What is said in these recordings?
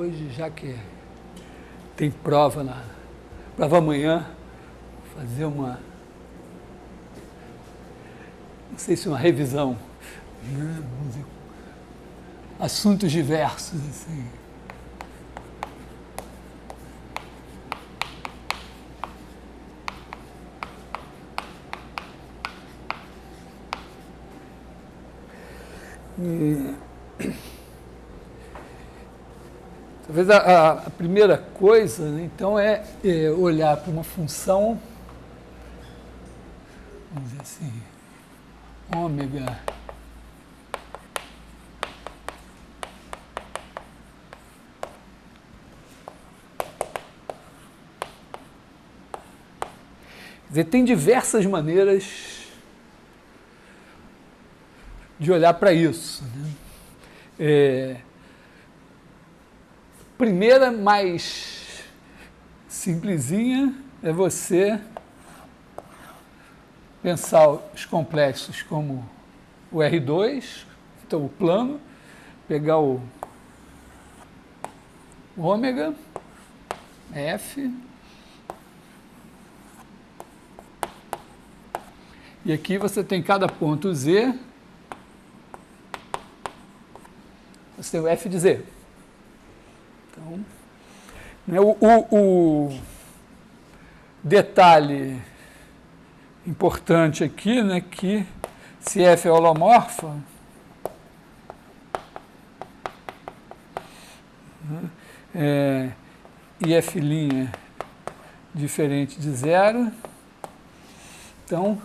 hoje, já que tem prova amanhã, fazer uma, não sei se uma revisão, né? Vamos dizer, assuntos diversos, assim. Talvez a primeira coisa, né, então, é olhar para uma função, vamos dizer assim, ômega quer dizer, tem diversas maneiras de olhar para isso, né? Primeira, mais simplesinha, é você pensar os complexos como o R2, então o plano, pegar o ômega, F, e aqui você tem cada ponto Z, você tem o F de Z. Então, né, o detalhe importante aqui, né, que se F é holomorfa, né, e F' diferente de zero, então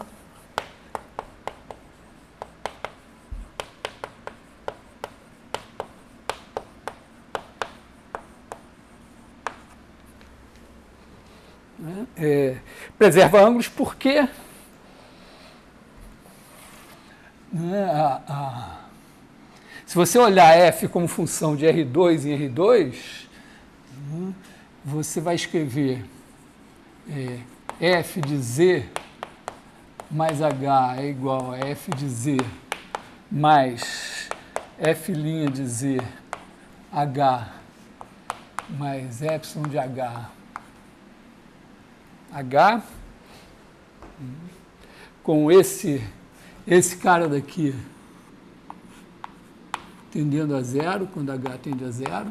preserva ângulos porque, né, se você olhar F como função de R2 em R2, né, você vai escrever F de Z mais H é igual a F de Z mais F' de Z H mais epsilon de H com esse cara daqui tendendo a zero, quando H tende a zero.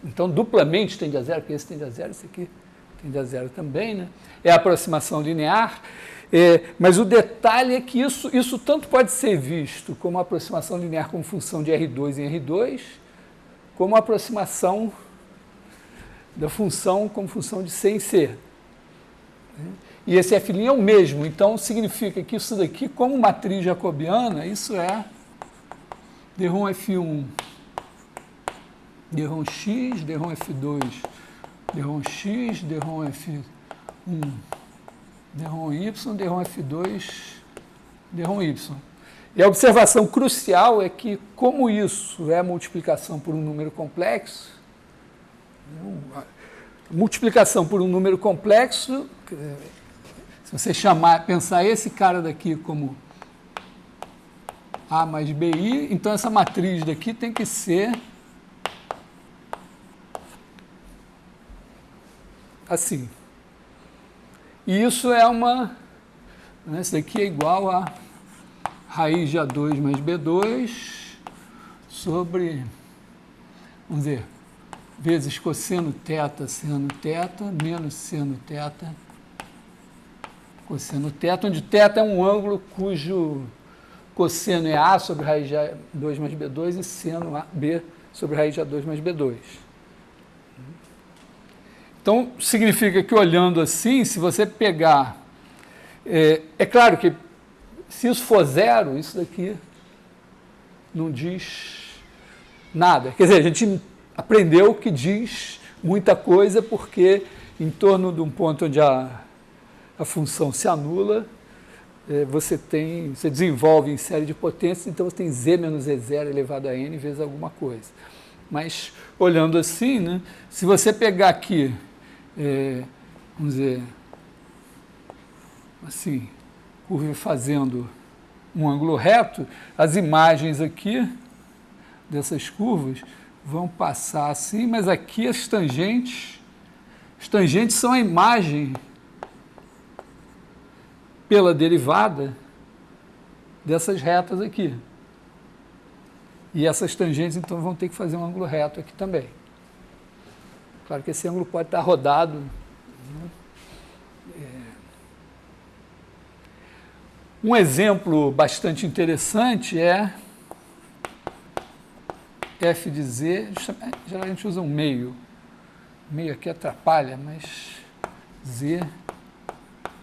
Então, duplamente tende a zero, porque esse tende a zero, esse aqui tende a zero também, né? É a aproximação linear, mas o detalhe é que isso tanto pode ser visto como aproximação linear como função de R2 em R2, como a aproximação da função como função de C em C. E esse F' é o mesmo, então significa que isso daqui, como matriz jacobiana, isso é D-ROM F1, D-ROM X, D-ROM F2, D-ROM X, D-ROM F1, D-ROM Y, D-ROM F2, D-ROM Y. E a observação crucial é que, como isso é multiplicação por um número complexo, multiplicação por um número complexo, se você pensar esse cara daqui como A mais BI, então essa matriz daqui tem que ser assim. E isso é né, isso daqui é igual a raiz de A2 mais B2 sobre, vamos dizer, vezes cosseno θ seno θ menos seno θ cosseno θ, onde θ é um ângulo cujo cosseno é A sobre raiz de A2 mais B2 e seno B sobre raiz de A2 mais B2. Então, significa que olhando assim, se você pegar... É claro que se isso for zero, isso daqui não diz nada. Quer dizer, a gente aprendeu que diz muita coisa porque em torno de um ponto onde a função se anula, você desenvolve em série de potências, então você tem Z menos E0 elevado a N vezes alguma coisa. Mas, olhando assim, né, se você pegar aqui, vamos dizer, assim, curva fazendo um ângulo reto, as imagens aqui dessas curvas vão passar assim, mas aqui as tangentes são a imagem pela derivada dessas retas aqui. E essas tangentes, então, vão ter que fazer um ângulo reto aqui também. Claro que esse ângulo pode estar rodado. Um exemplo bastante interessante é f de z, geralmente a gente usa um meio. Meio aqui atrapalha, mas z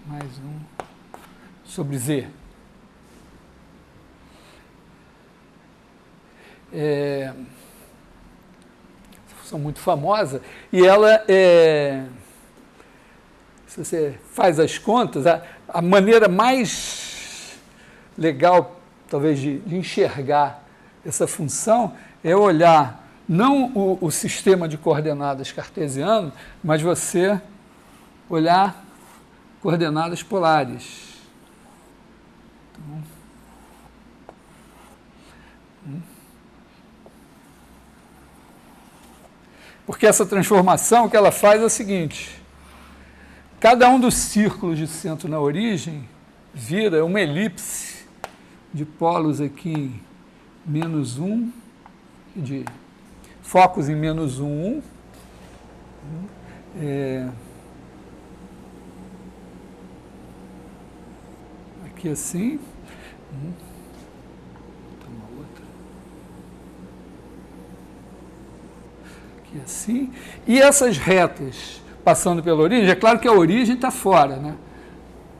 mais 1 sobre z. Essa função muito famosa, e ela se você faz as contas, a maneira mais legal, talvez, de enxergar essa função é olhar não o sistema de coordenadas cartesiano, mas você olhar coordenadas polares. Porque essa transformação que ela faz é a seguinte: cada um dos círculos de centro na origem vira uma elipse de polos aqui em -1, de focos em -1, 1. Aqui assim. Toma outra. Aqui assim. E essas retas passando pela origem, é claro que a origem está fora, né?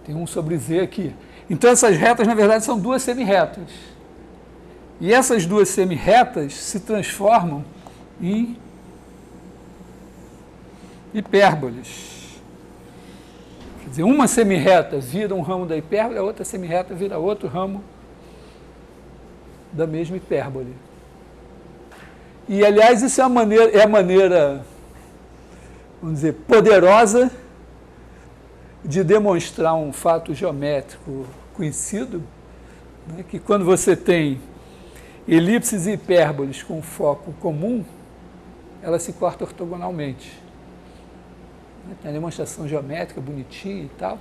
Tem 1 sobre z aqui. Então essas retas, na verdade, são duas semirretas. E essas duas semirretas se transformam em hipérboles. Quer dizer, uma semirreta vira um ramo da hipérbole, a outra semirreta vira outro ramo da mesma hipérbole. E, aliás, isso é a maneira, vamos dizer, poderosa de demonstrar um fato geométrico conhecido, né, que quando você tem elipses e hipérboles com foco comum, elas se cortam ortogonalmente. Tem a demonstração geométrica bonitinha e tal,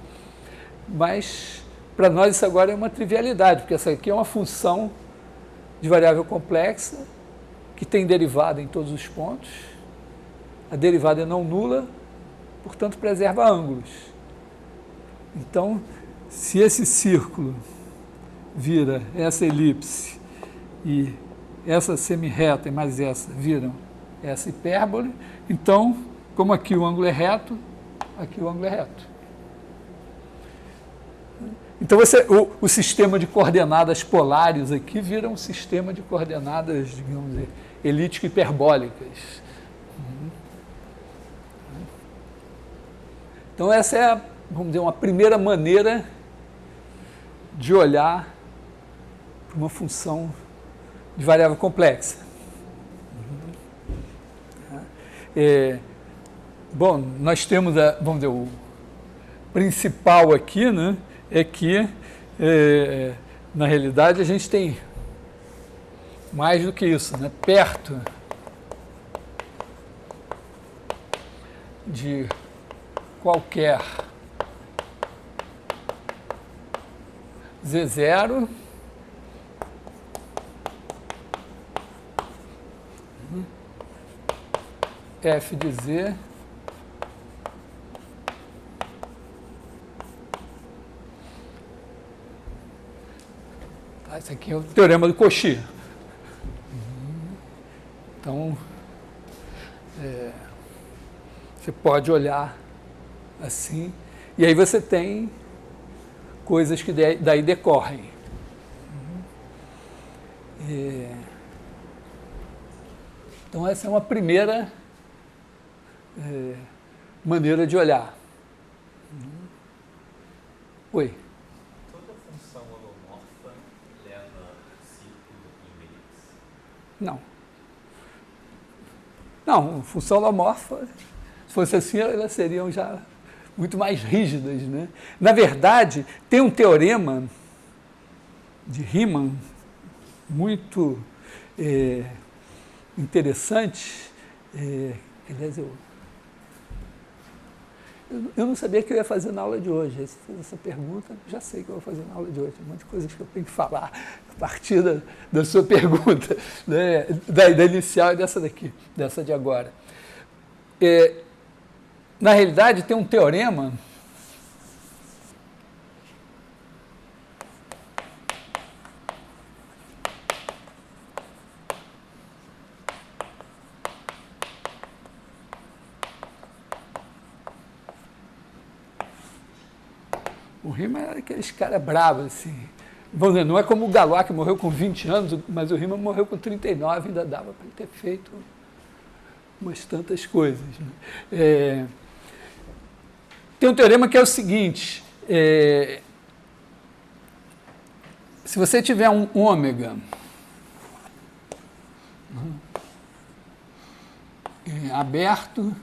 mas para nós isso agora é uma trivialidade, porque essa aqui é uma função de variável complexa que tem derivada em todos os pontos, a derivada é não nula, portanto preserva ângulos. Então, se esse círculo vira essa elipse e essa semirreta e mais essa viram essa hipérbole, então, como aqui o ângulo é reto, aqui o ângulo é reto. Então, o sistema de coordenadas polares aqui vira um sistema de coordenadas, digamos, elíptico-hiperbólicas. Então, essa é, vamos dizer, uma primeira maneira de olhar para uma função de variável complexa. Bom, nós temos, vamos dizer, o principal aqui, né, é que, na realidade, a gente tem mais do que isso, né, perto de qualquer Z0, f de z esse aqui é o teorema do Cauchy. Então, você pode olhar assim, e aí você tem coisas que daí decorrem. Então, essa é uma primeira maneira de olhar. Oi? Toda função holomorfa leva círculo em uma elipse? Não. Não, função holomorfa, se fosse assim, elas seriam já muito mais rígidas, né? Na verdade, tem um teorema de Riemann muito interessante, aliás, eu não sabia que eu ia fazer na aula de hoje. Aí você fez essa pergunta, já sei que eu vou fazer na aula de hoje. Um monte de coisas que eu tenho que falar a partir da sua pergunta, né? da inicial e dessa daqui, dessa de agora. Na realidade, tem um teorema O Riemann era aqueles caras bravos, assim. Bom, não é como o Galois, que morreu com 20 anos, mas o Riemann morreu com 39, ainda dava para ele ter feito umas tantas coisas. Né? Tem um teorema que é o seguinte, se você tiver um ômega aberto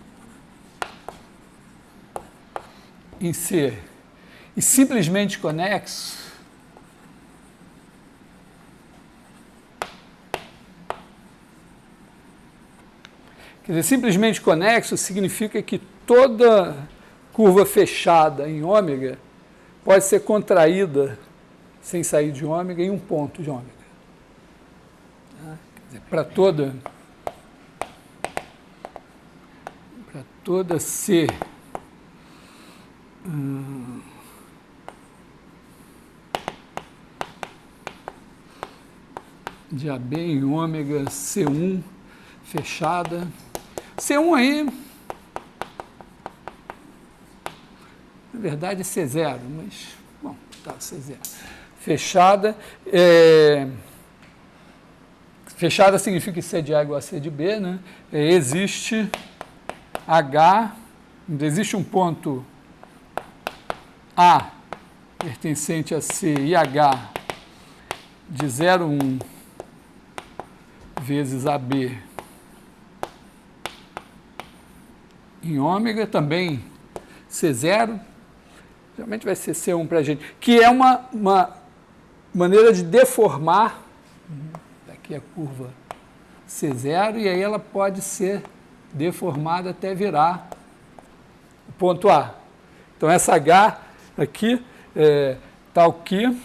em C, e simplesmente conexo, quer dizer, simplesmente conexo significa que toda curva fechada em ômega pode ser contraída sem sair de ômega em um ponto de ômega. Quer dizer, para toda C de AB em ômega C1 fechada. C1 aí, na verdade é C0, mas, bom, tá, C0. Fechada. Fechada significa que C de A igual a C de B, né? Existe H, existe um ponto A pertencente a C e H de 0,1 vezes AB em ômega, também C0, geralmente vai ser C1 para a gente, que é uma maneira de deformar, daqui a curva C0, e aí ela pode ser deformada até virar o ponto A. Então essa H aqui está aqui,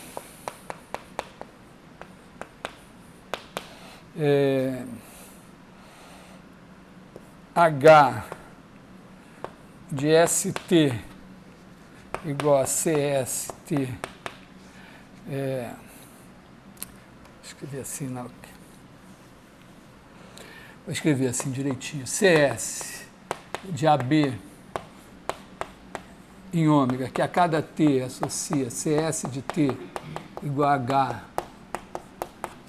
H de ST igual a CST, vou escrever assim, não, vou escrever assim direitinho, CS de AB em ômega, que a cada T associa CS de T igual a H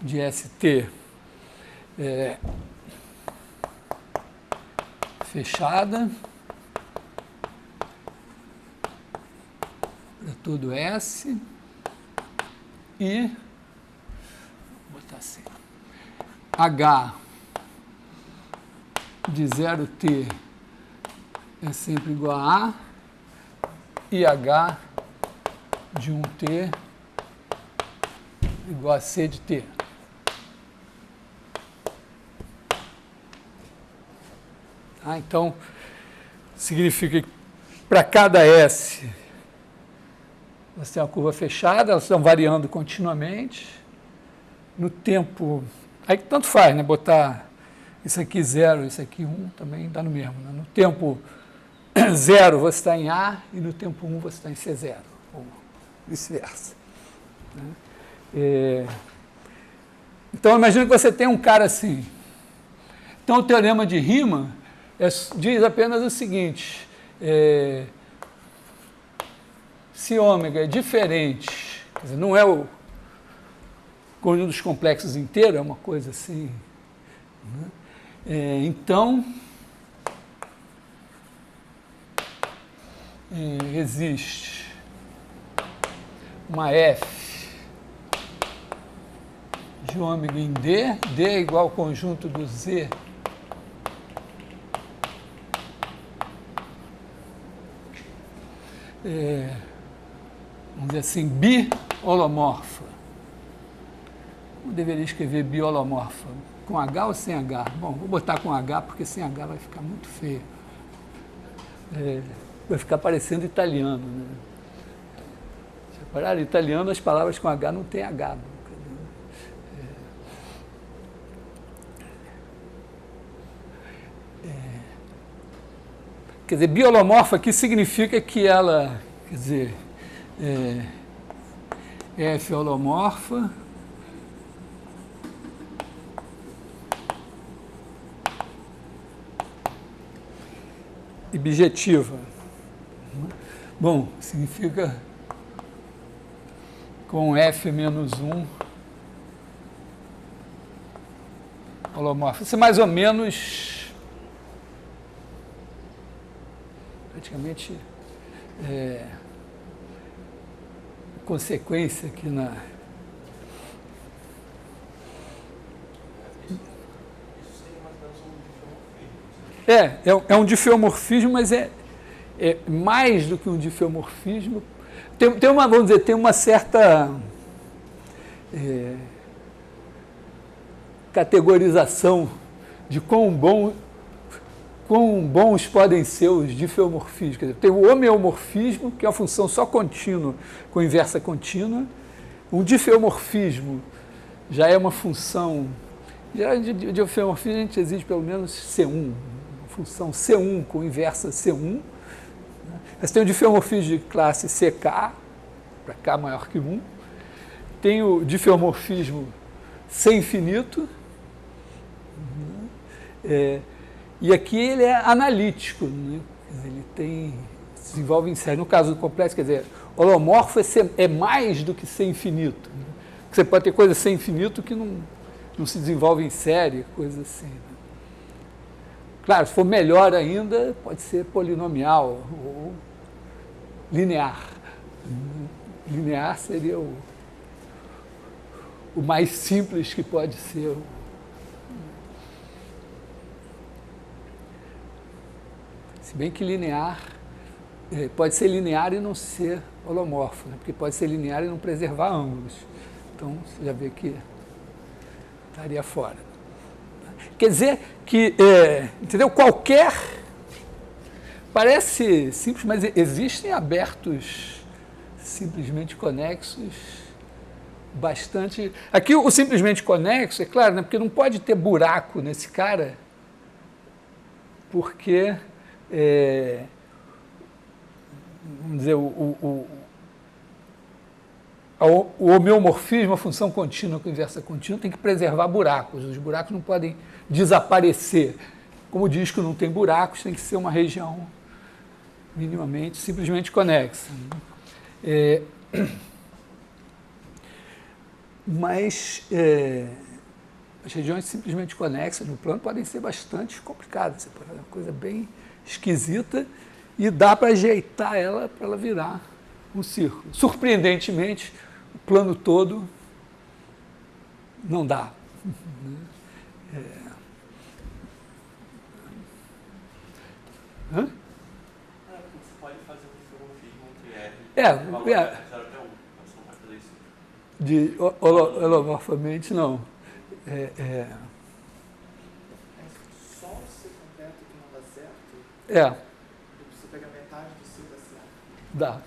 de ST, fechada, para todo S, e, vou botar assim, H de 0T é sempre igual a A, e H de 1T igual a C de T. Então, significa que para cada S você tem uma curva fechada, elas estão variando continuamente. No tempo, aí tanto faz, né? Botar isso aqui 0, isso aqui 1, também dá no mesmo. Né? No tempo 0 você está em A e no tempo 1 você está em C0, ou vice-versa. Né? Então, imagina que você tem um cara assim. Então, o teorema de Riemann diz apenas o seguinte, se ômega é diferente, quer dizer, não é o conjunto dos complexos inteiro, é uma coisa assim, né? Então, existe uma F de ômega em D, D é igual ao conjunto do Z vamos dizer assim, biholomorfa. Eu deveria escrever biholomorfa, Com H ou sem H? Bom, vou botar com H, porque sem H vai ficar muito feio. Vai ficar parecendo italiano, né? Repararam, italiano, as palavras com H não tem H. Quer dizer, biolomorfa aqui significa que ela, quer dizer, é holomorfa, e bijetiva. Bom, significa com F menos 1 holomorfa. Isso é mais ou menos praticamente consequência aqui na... É um difeomorfismo, mas é mais do que um difeomorfismo. Tem uma, vamos dizer, tem uma certa categorização de quão bons podem ser os difeomorfismos. Quer dizer, tem o homeomorfismo, que é uma função só contínua com inversa contínua. Um difeomorfismo já é uma função... Já de difeomorfismo a gente exige pelo menos C1, uma função C1 com inversa C1. Mas tem o difeomorfismo de classe CK, para K maior que 1. Tem o difeomorfismo C infinito. E aqui ele é analítico, né? Quer dizer, ele se desenvolve em série. No caso do complexo, quer dizer, holomorfo é mais do que C infinito. Né? Você pode ter coisa C infinito que não se desenvolve em série, coisa assim. Né? Claro, se for melhor ainda, pode ser polinomial ou linear. Linear seria o mais simples que pode ser. Se bem que linear pode ser linear e não ser holomorfo, né? Porque pode ser linear e não preservar ângulos. Então, você já vê que estaria fora. Quer dizer que, entendeu? Parece simples, mas existem abertos simplesmente conexos bastante... Aqui o simplesmente conexo, é claro, né? Porque não pode ter buraco nesse cara, porque... vamos dizer, o homeomorfismo, a função contínua com inversa contínua, tem que preservar buracos. Os buracos não podem desaparecer. Como o disco não tem buracos, tem que ser uma região minimamente, simplesmente conexa. Mas as regiões simplesmente conexas no plano podem ser bastante complicadas. Você pode fazer uma coisa bem esquisita e dá para ajeitar ela para ela virar um círculo. Surpreendentemente, o plano todo não dá. Você pode fazer um difeomorfismo entre R e 0 até 1. Você não vai fazer isso. Holomorfamente, não. Só o C completo que não dá certo? Eu preciso pegar metade do C dá certo? Dá.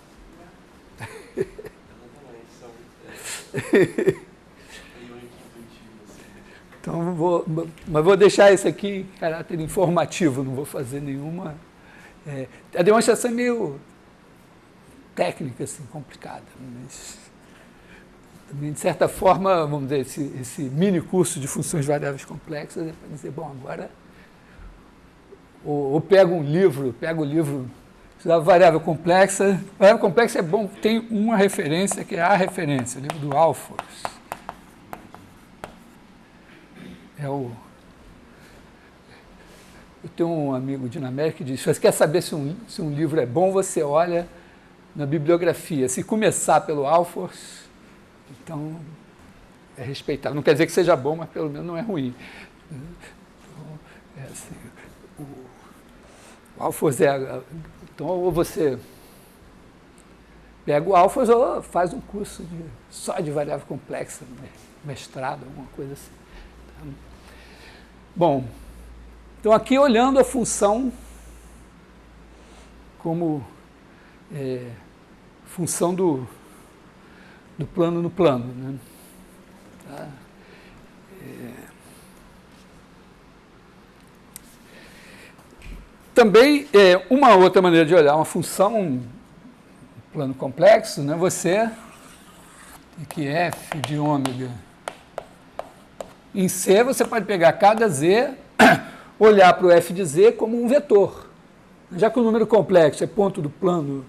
Então, vou deixar isso aqui em caráter informativo, não vou fazer nenhuma... a demonstração é meio técnica, assim, complicada, mas também, de certa forma, vamos dizer, esse mini curso de funções variáveis complexas é para dizer, bom, agora ou pego o livro, da variável complexa. Variável complexa é bom, tem uma referência que é a referência, o livro do Alfors. Eu tenho um amigo de Namérica que diz, se você quer saber se um livro é bom, você olha na bibliografia. Se começar pelo Alfors, então é respeitável. Não quer dizer que seja bom, mas pelo menos não é ruim. Então, assim, o Alfors então, ou você pega o Alfors ou faz um curso só de variável complexa, mestrado, alguma coisa assim. Bom, então aqui olhando a função como função do plano no plano, né? Tá? Também, uma outra maneira de olhar uma função, um plano complexo, né? Você, que f de ômega em C, você pode pegar cada z, olhar para o f de z como um vetor. Já que o número complexo é ponto do plano,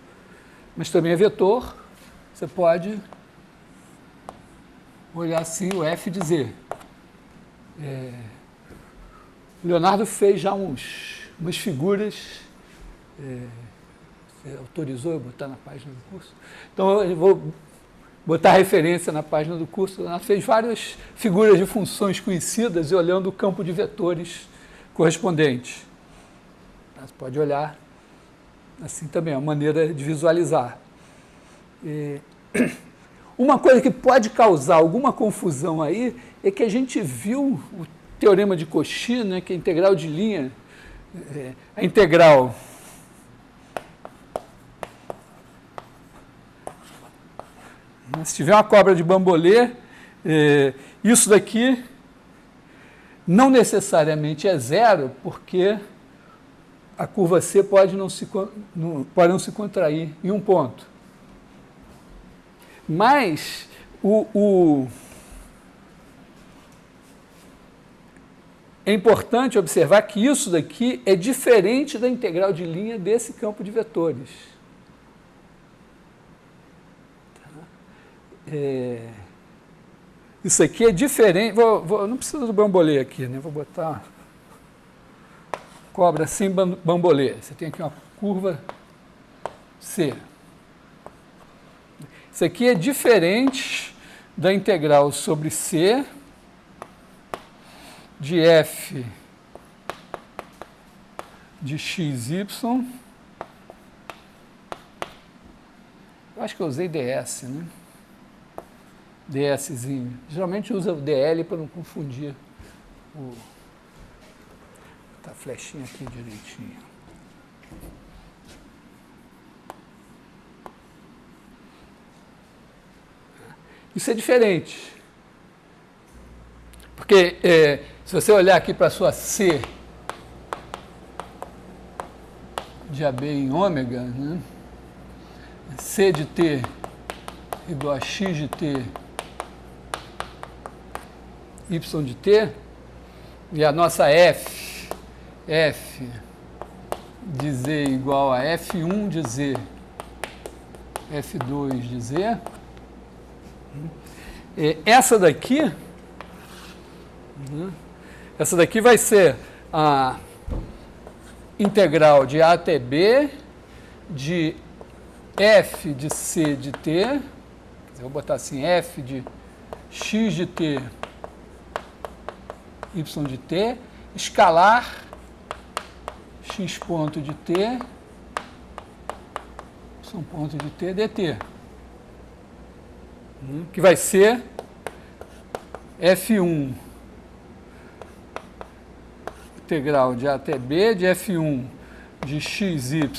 mas também é vetor, você pode olhar assim o f de z. O Leonardo fez já umas figuras, você autorizou eu botar na página do curso? Então eu vou botar referência na página do curso. O Leonardo fez várias figuras de funções conhecidas e olhando o campo de vetores correspondente. Você pode olhar assim também, é uma maneira de visualizar. Uma coisa que pode causar alguma confusão aí é que a gente viu o teorema de Cauchy, né, que é a integral de linha, a integral se tiver uma cobra de bambolê, isso daqui não necessariamente é zero, porque a curva C pode não se contrair em um ponto. Mas é importante observar que isso daqui é diferente da integral de linha desse campo de vetores. Isso aqui é diferente. Não precisa do bambolê aqui, né? Vou botar cobra sem bambolê. Você tem aqui uma curva C. Isso aqui é diferente da integral sobre C de f de xy. Eu acho que eu usei ds, né? DSzinho. Geralmente usa o DL para não confundir tá a flechinha aqui direitinho. Isso é diferente. Porque se você olhar aqui para a sua C de AB em ômega, né? C de T igual a X de T Y de T, e a nossa F de Z igual a F1 de Z, F2 de Z. Essa daqui vai ser a integral de A até B de F de C de T, vou botar assim, F de X de T, Y de T, escalar X ponto de T, Y ponto de T, dt. Que vai ser F1 integral de A até B de F1 de XY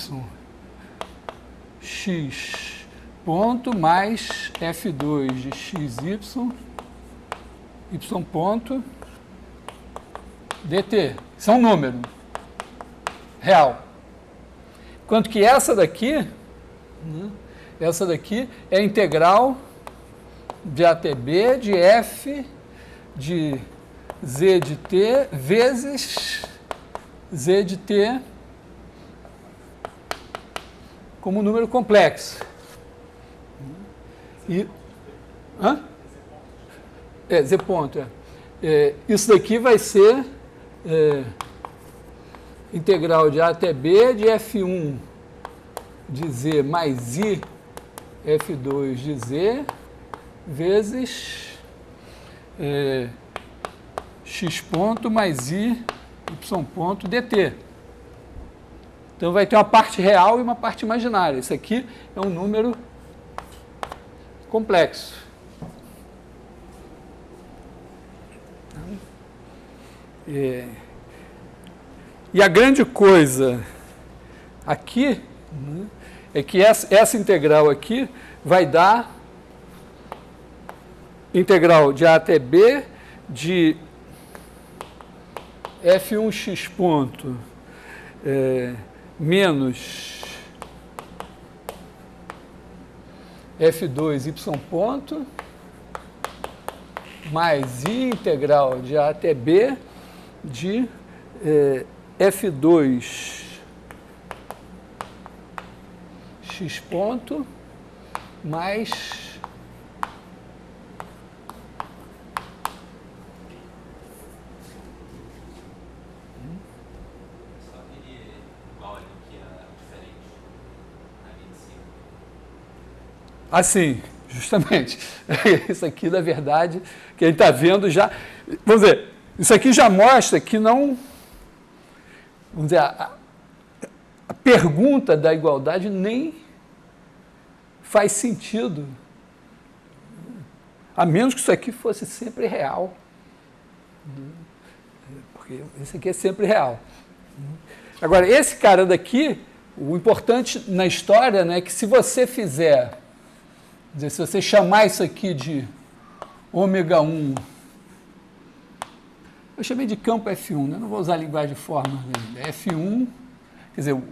X ponto mais F2 de XY Y ponto dt. Isso é um número real. Enquanto que essa daqui é a integral de A até B de F de Z de T vezes Z de T como número complexo. Z ponto. Isso daqui vai ser integral de A até B de F1 de Z mais I F2 de Z vezes X ponto mais I Y ponto dt. Então vai ter uma parte real e uma parte imaginária. Isso aqui é um número complexo. E a grande coisa aqui, né, é que essa integral aqui vai dar integral de A até B de F1x ponto menos F2y ponto mais I integral de A até B de F2 x ponto mais só aquele igual ali que é diferente ali de cima. assim, justamente. Isso aqui, na verdade, que a gente está vendo já. Vamos dizer, isso aqui já mostra que não. Vamos dizer, a pergunta da igualdade nem faz sentido, a menos que isso aqui fosse sempre real, porque isso aqui é sempre real. Agora, esse cara daqui, o importante na história, né, é que se você fizer, se você chamar isso aqui de ômega 1, eu chamei de campo F1, né? Não vou usar a linguagem de forma, né? F1, quer dizer,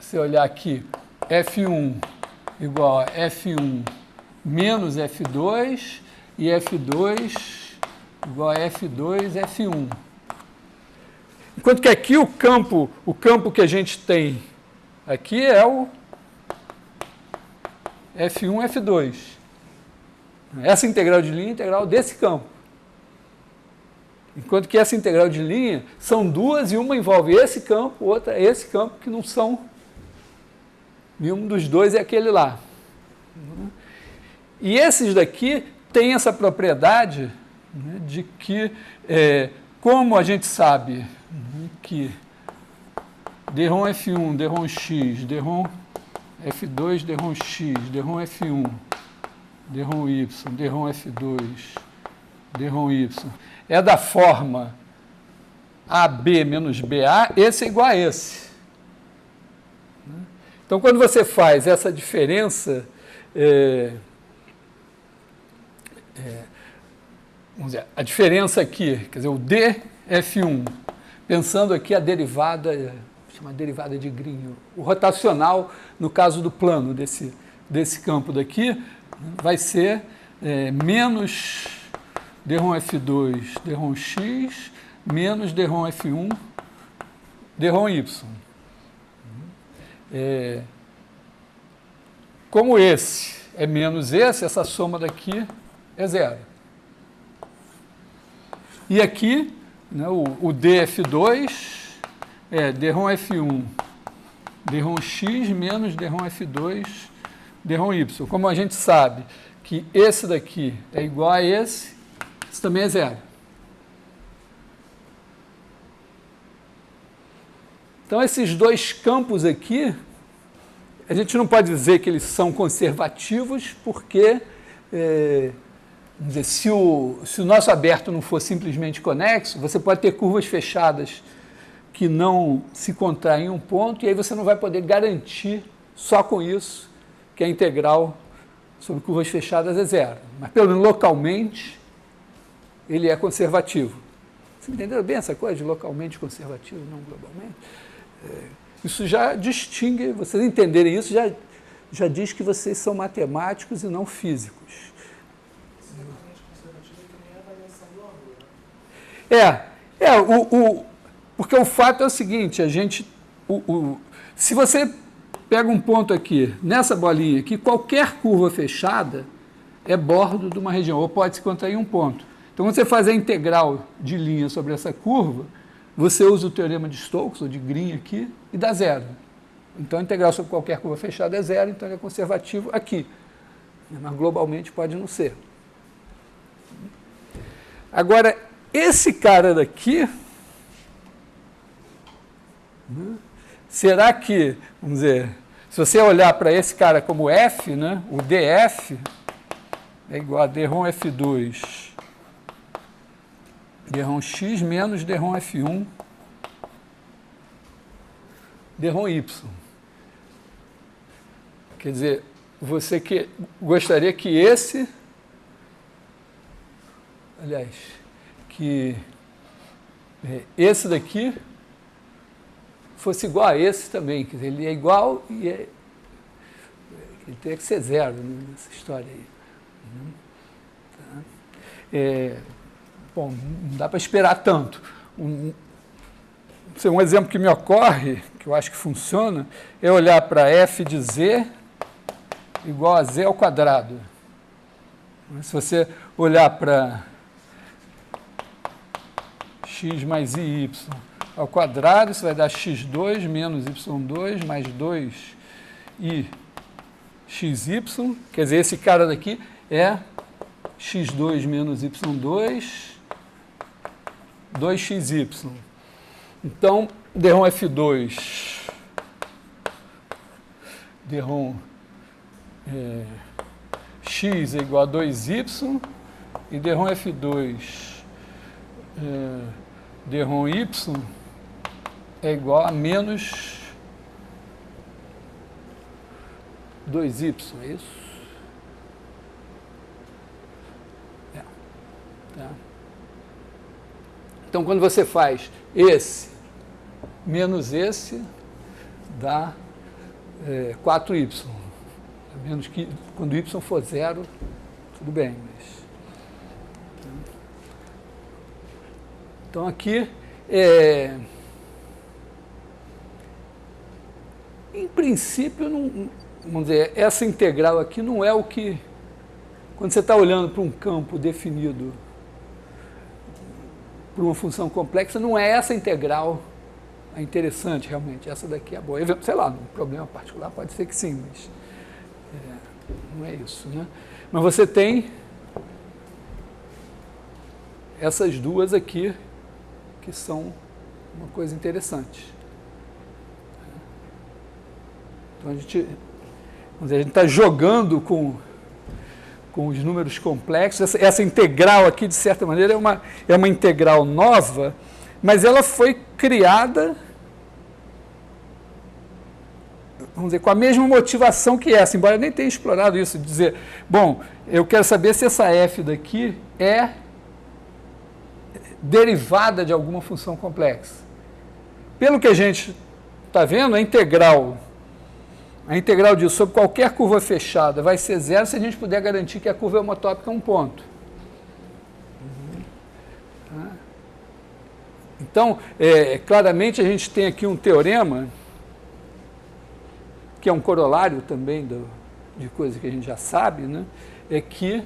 se olhar aqui, F1 igual a F1 menos F2 e F2 igual a F2, F1. Enquanto que aqui o campo que a gente tem aqui é o F1, F2. Essa integral de linha é integral desse campo. Enquanto que essa integral de linha são duas e uma envolve esse campo, outra esse campo, que não são. Nenhum dos dois é aquele lá. E esses daqui têm essa propriedade, né, de que, como a gente sabe, né, que dρ F1, dρ x, dρ F2, dρ x, dρ F1, dρ y, dρ F2, dρ y, é da forma AB menos BA, esse é igual a esse. Então, quando você faz essa diferença, vamos dizer, a diferença aqui, quer dizer, o dF1, pensando aqui a derivada, chama derivada de Green, o rotacional, no caso do plano desse campo daqui, vai ser menos dρ F2, dρ x, menos dρ F1, dρ y. Como esse é menos esse, essa soma daqui é zero. E aqui, né, o dF2 é dρ F1, dρ x menos dρ F2, dρ y. Como a gente sabe que esse daqui é igual a esse também é zero. Então, esses dois campos aqui, a gente não pode dizer que eles são conservativos, porque, vamos dizer, se o nosso aberto não for simplesmente conexo, você pode ter curvas fechadas que não se contraem em um ponto, e aí você não vai poder garantir, só com isso, que a integral sobre curvas fechadas é zero. Mas, pelo menos localmente, ele é conservativo. Você entendeu bem essa coisa de localmente conservativo, não globalmente? Isso já distingue, vocês entenderem isso, já diz que vocês são matemáticos e não físicos. Porque o fato é o seguinte, se você pega um ponto aqui, nessa bolinha aqui, qualquer curva fechada é bordo de uma região, ou pode se contrair um ponto. Então, quando você faz a integral de linha sobre essa curva, você usa o teorema de Stokes, ou de Green aqui, e dá zero. Então, a integral sobre qualquer curva fechada é zero, então ele é conservativo aqui. Mas globalmente pode não ser. Agora, esse cara daqui, né, será que, vamos dizer, se você olhar para esse cara como F, né, o DF, é igual a dρm F2 dρm x menos dρm F1 dρm y. Quer dizer, você gostaria que esse, aliás, que esse daqui fosse igual a esse também, quer dizer, ele é igual e ele tem que ser zero nessa história aí. Tá? Bom, não dá para esperar tanto. Um exemplo que me ocorre, que eu acho que funciona, é olhar para f de z igual a z ao quadrado. Se você olhar para x mais y ao quadrado, isso vai dar x2 menos y2 mais 2i xy, quer dizer, esse cara daqui é x2 menos y2, 2xy. Então, dρm F2, dρm x é igual a 2y, e dρm F2, dρm y é igual a menos 2y, é isso? Tá. Então, quando você faz esse menos esse, dá 4y. A menos que, quando y for zero, tudo bem. Mas... Então, aqui, em princípio, não, vamos dizer, essa integral aqui não é o que... Quando você está olhando para um campo definido por uma função complexa, não é essa integral a interessante, realmente. Essa daqui é boa. Sei lá, num problema particular pode ser que sim, mas não é isso, né? Mas você tem essas duas aqui, que são uma coisa interessante. Então, a gente está jogando com os números complexos. Essa integral aqui, de certa maneira, é uma integral nova, mas ela foi criada, vamos dizer, com a mesma motivação que essa, embora eu nem tenha explorado isso, de dizer, bom, eu quero saber se essa f daqui é derivada de alguma função complexa. Pelo que a gente está vendo, a integral disso sobre qualquer curva fechada vai ser zero se a gente puder garantir que a curva homotópica é um ponto. Então, claramente a gente tem aqui um teorema, que é um corolário também de coisa que a gente já sabe, né? É que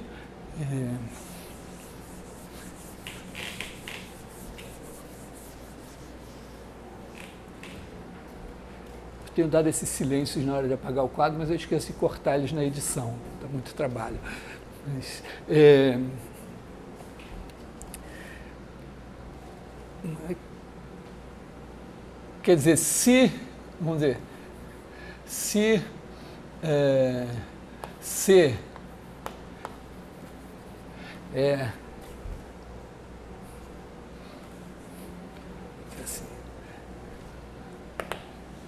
tenho dado esses silêncios na hora de apagar o quadro, mas eu esqueço de cortar eles na edição. Dá muito trabalho. Mas, quer dizer, se C é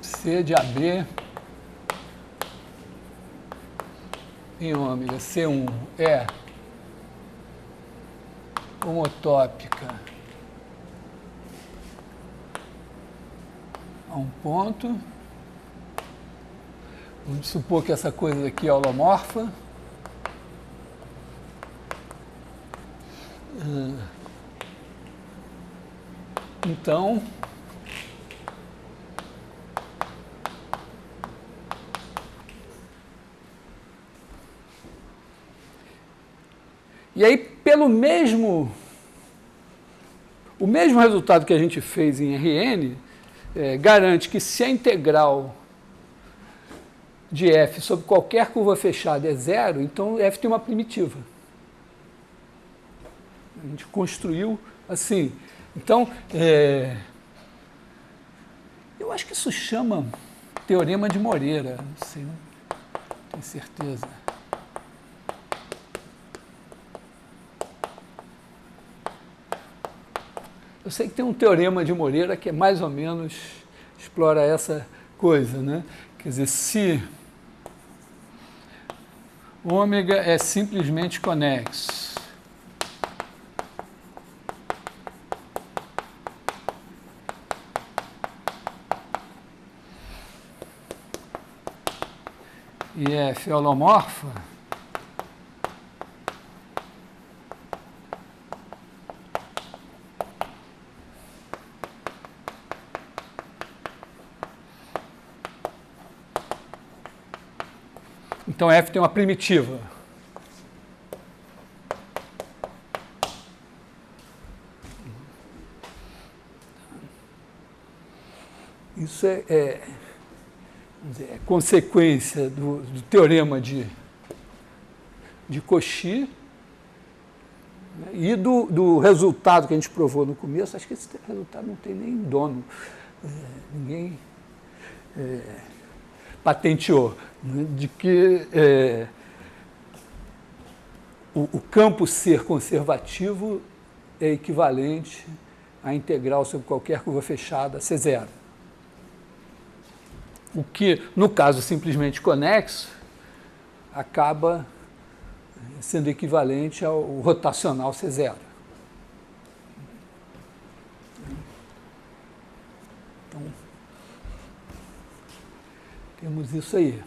C de AB em ômega C1 é homotópica a um ponto. Vamos supor que essa coisa aqui é holomorfa. Então, e aí, o mesmo resultado que a gente fez em Rn, garante que se a integral de f sobre qualquer curva fechada é zero, então f tem uma primitiva. A gente construiu assim. Então, eu acho que isso chama teorema de Moreira, não sei, não tenho certeza. Eu sei que tem um teorema de Moreira que é mais ou menos, explora essa coisa, né? Quer dizer, se ômega é simplesmente conexo e F é holomorfa, então F tem uma primitiva. Isso é consequência do teorema de Cauchy, né, e do resultado que a gente provou no começo. Acho que esse resultado não tem nem dono, ninguém patenteou, né, de que o campo ser conservativo é equivalente à integral sobre qualquer curva fechada C0. O que, no caso simplesmente conexo, acaba sendo equivalente ao rotacional C0. Então, temos isso aí.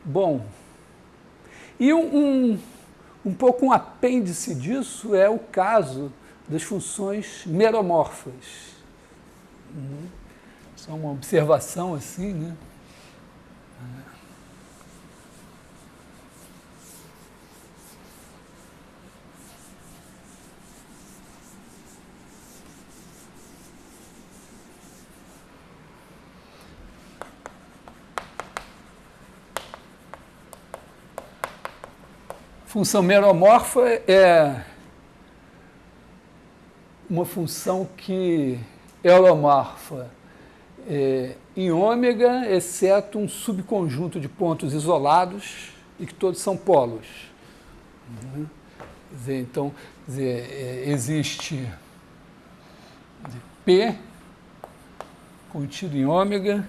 Bom, e um pouco um apêndice disso é o caso das funções meromorfas. Só uma observação assim, né? Função meromorfa é uma função que é holomorfa em ômega, exceto um subconjunto de pontos isolados e que todos são polos. Quer dizer, então, existe P contido em ômega,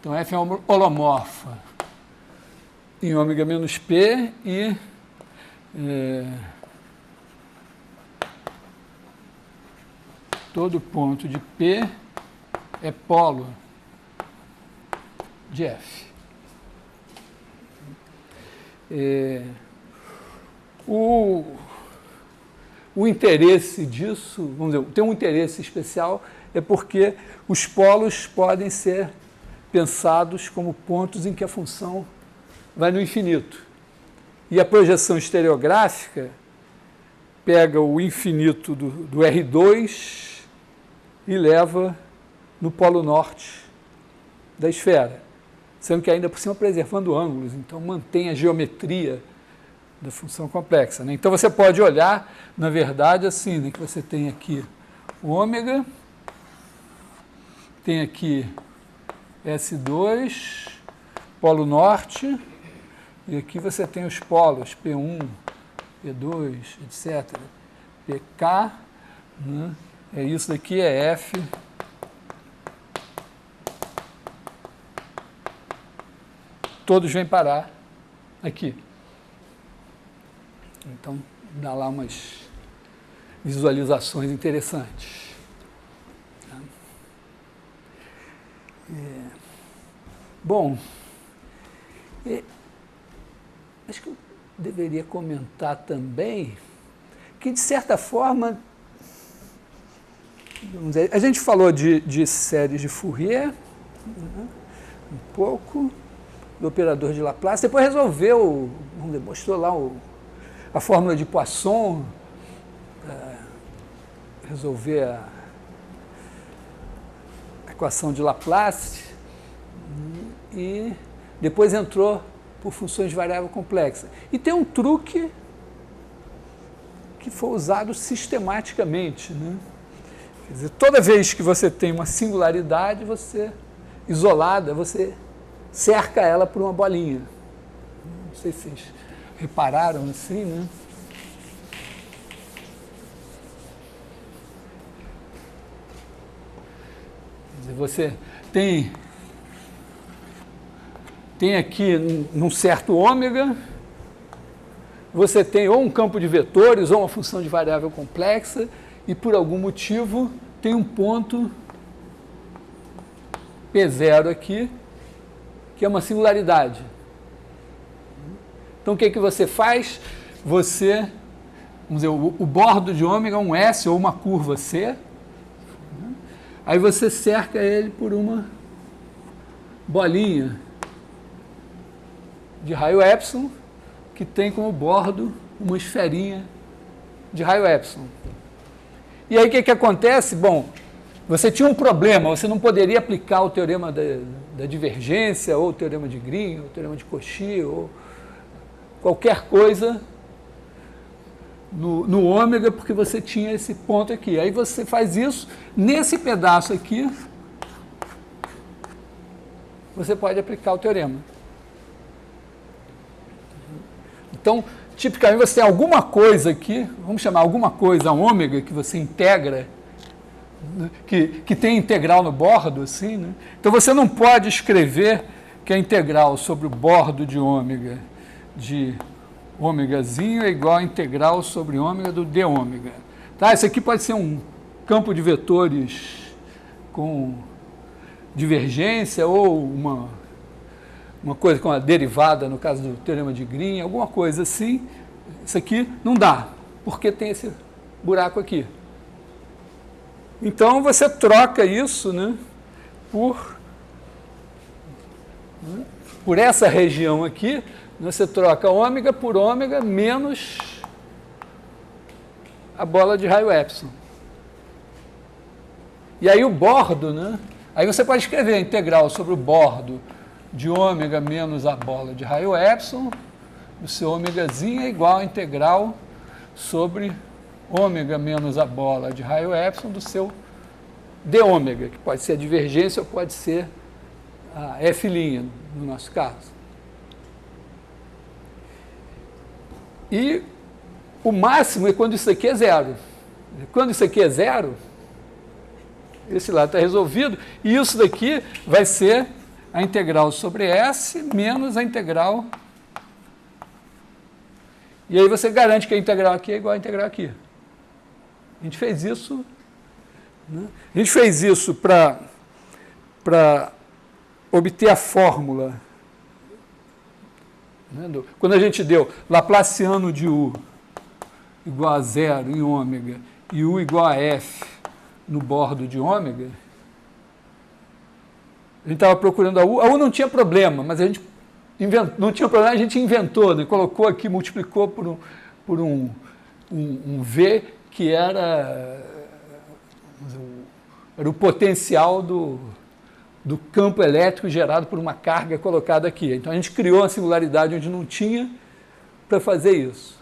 então F é holomorfa em ômega menos P e todo ponto de P é polo de F. O interesse disso, vamos dizer, tem um interesse especial, é porque os polos podem ser pensados como pontos em que a função vai no infinito. E a projeção estereográfica pega o infinito do R2 e leva no polo norte da esfera, sendo que ainda por cima preservando ângulos, então mantém a geometria da função complexa, né? Então você pode olhar, na verdade, assim, né, que você tem aqui o ômega, tem aqui S2, polo norte, e aqui você tem os polos P1, P2, etc. PK, né? Isso daqui é F. Todos vêm parar aqui. Então, dá lá umas visualizações interessantes. Bom, acho que eu deveria comentar também que, de certa forma, vamos dizer, a gente falou de séries de Fourier, né, um pouco, do operador de Laplace, depois resolveu, mostrou lá a fórmula de Poisson, resolver a equação de Laplace, e depois entrou por funções de variável complexa. E tem um truque que foi usado sistematicamente, né? Quer dizer, toda vez que você tem uma singularidade, isolada, você cerca ela por uma bolinha. Não sei se vocês repararam assim, né? Quer dizer, você tem aqui num certo ômega, você tem ou um campo de vetores ou uma função de variável complexa e por algum motivo tem um ponto P0 aqui, que é uma singularidade. Então o que você faz? Vamos dizer, o bordo de ômega é um S ou uma curva C, aí você cerca ele por uma bolinha de raio epsilon, que tem como bordo uma esferinha de raio epsilon. E aí o que acontece? Bom, você tinha um problema, você não poderia aplicar o teorema da divergência, ou o teorema de Green, ou o teorema de Cauchy, ou qualquer coisa no ômega, porque você tinha esse ponto aqui. Aí você faz isso, nesse pedaço aqui, você pode aplicar o teorema. Então, tipicamente, você tem alguma coisa aqui, vamos chamar alguma coisa ômega, que você integra, né, que tem integral no bordo, assim, né? Então, você não pode escrever que a integral sobre o bordo de ômega de ômegazinho é igual a integral sobre ômega do d ômega. Tá? Isso aqui pode ser um campo de vetores com divergência ou uma coisa com a derivada, no caso do teorema de Green, alguma coisa assim. Isso aqui não dá, porque tem esse buraco aqui. Então, você troca isso, né, por essa região aqui, você troca ômega por ômega menos a bola de raio epsilon. E aí o bordo, né, aí você pode escrever a integral sobre o bordo de ômega menos a bola de raio epsilon, o seu ômegazinho é igual a integral sobre ômega menos a bola de raio epsilon do seu d ômega, que pode ser a divergência ou pode ser a f', no nosso caso. E o máximo é quando isso aqui é zero. Quando isso aqui é zero, esse lado está resolvido, e isso daqui vai ser a integral sobre S menos a integral. E aí você garante que a integral aqui é igual a integral aqui. A gente fez isso, né? A gente fez isso para obter a fórmula, né, quando a gente deu Laplaciano de U igual a zero em ômega e U igual a F no bordo de ômega, a gente estava procurando a U não tinha problema, mas a gente não tinha problema, a gente inventou, né? Colocou aqui, multiplicou por um V que era o potencial do campo elétrico gerado por uma carga colocada aqui. Então, a gente criou uma singularidade onde não tinha para fazer isso.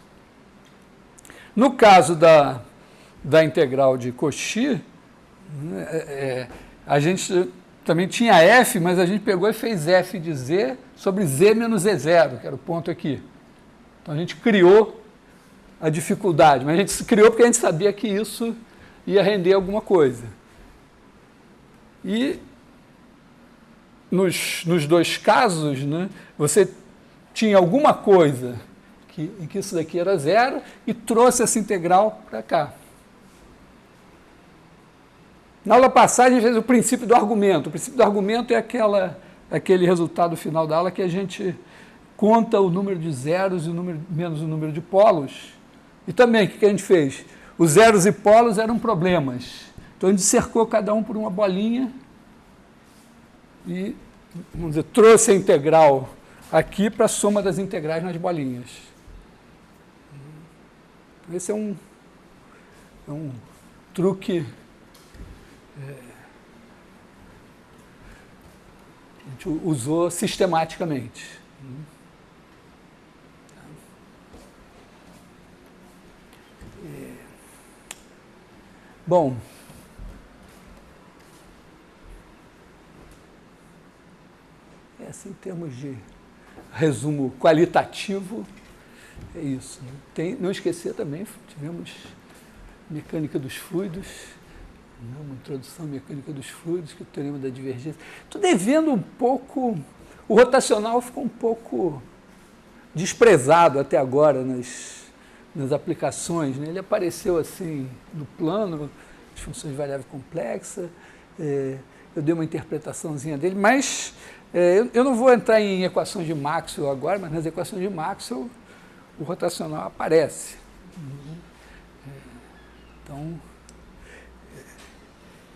No caso da integral de Cauchy, a gente também tinha F, mas a gente pegou e fez F de Z sobre Z menos E0, que era o ponto aqui. Então, a gente criou a dificuldade, mas a gente criou porque a gente sabia que isso ia render alguma coisa. E nos dois casos, né, você tinha alguma coisa em que isso daqui era zero e trouxe essa integral para cá. Na aula passada, a gente fez o princípio do argumento. O princípio do argumento é aquele resultado final da aula que a gente conta o número de zeros e menos o número de polos. E também, o que a gente fez? Os zeros e polos eram problemas. Então, a gente cercou cada um por uma bolinha e, vamos dizer, trouxe a integral aqui para a soma das integrais nas bolinhas. Esse é um truque que a gente usou sistematicamente. Bom, assim, em termos de resumo qualitativo, é isso. Não esquecer também, tivemos mecânica dos fluidos, uma introdução à mecânica dos fluidos, que é o teorema da divergência. Estou devendo um pouco, o rotacional ficou um pouco desprezado até agora nas aplicações, né? Ele apareceu assim no plano, as funções de variável complexa, eu dei uma interpretaçãozinha dele, mas eu não vou entrar em equações de Maxwell agora, mas nas equações de Maxwell o rotacional aparece. Então,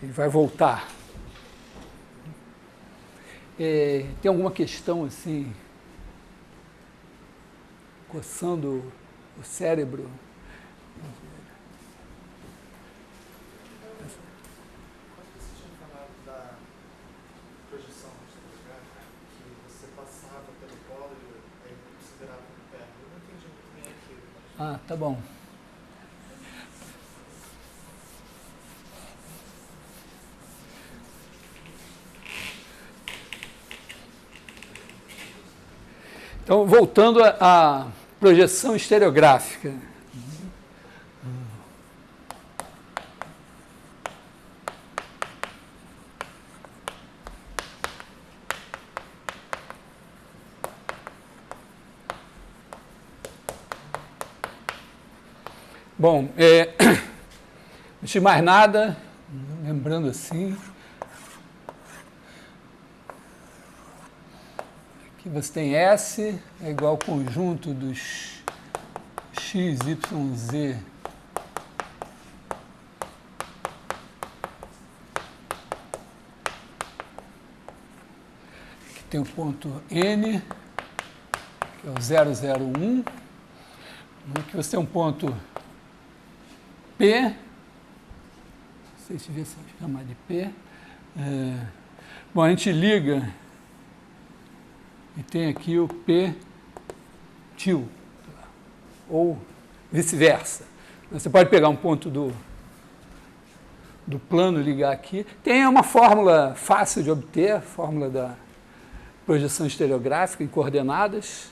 ele vai voltar. Tem alguma questão assim, coçando o cérebro? Quando você tinha falado da projeção estereográfica, que você passava pelo polo e aí considerava um pé, eu não entendi muito bem aquilo. Ah, tá bom. Então, voltando à projeção estereográfica. Bom, antes de mais nada, lembrando assim, aqui você tem S é igual ao conjunto dos x, y, z aqui tem o ponto N, que é o 001, aqui você tem um ponto P, não sei se devia chamar de P. Bom, a gente liga e tem aqui o P til, ou vice-versa. Você pode pegar um ponto do plano e ligar aqui. Tem uma fórmula fácil de obter, a fórmula da projeção estereográfica em coordenadas.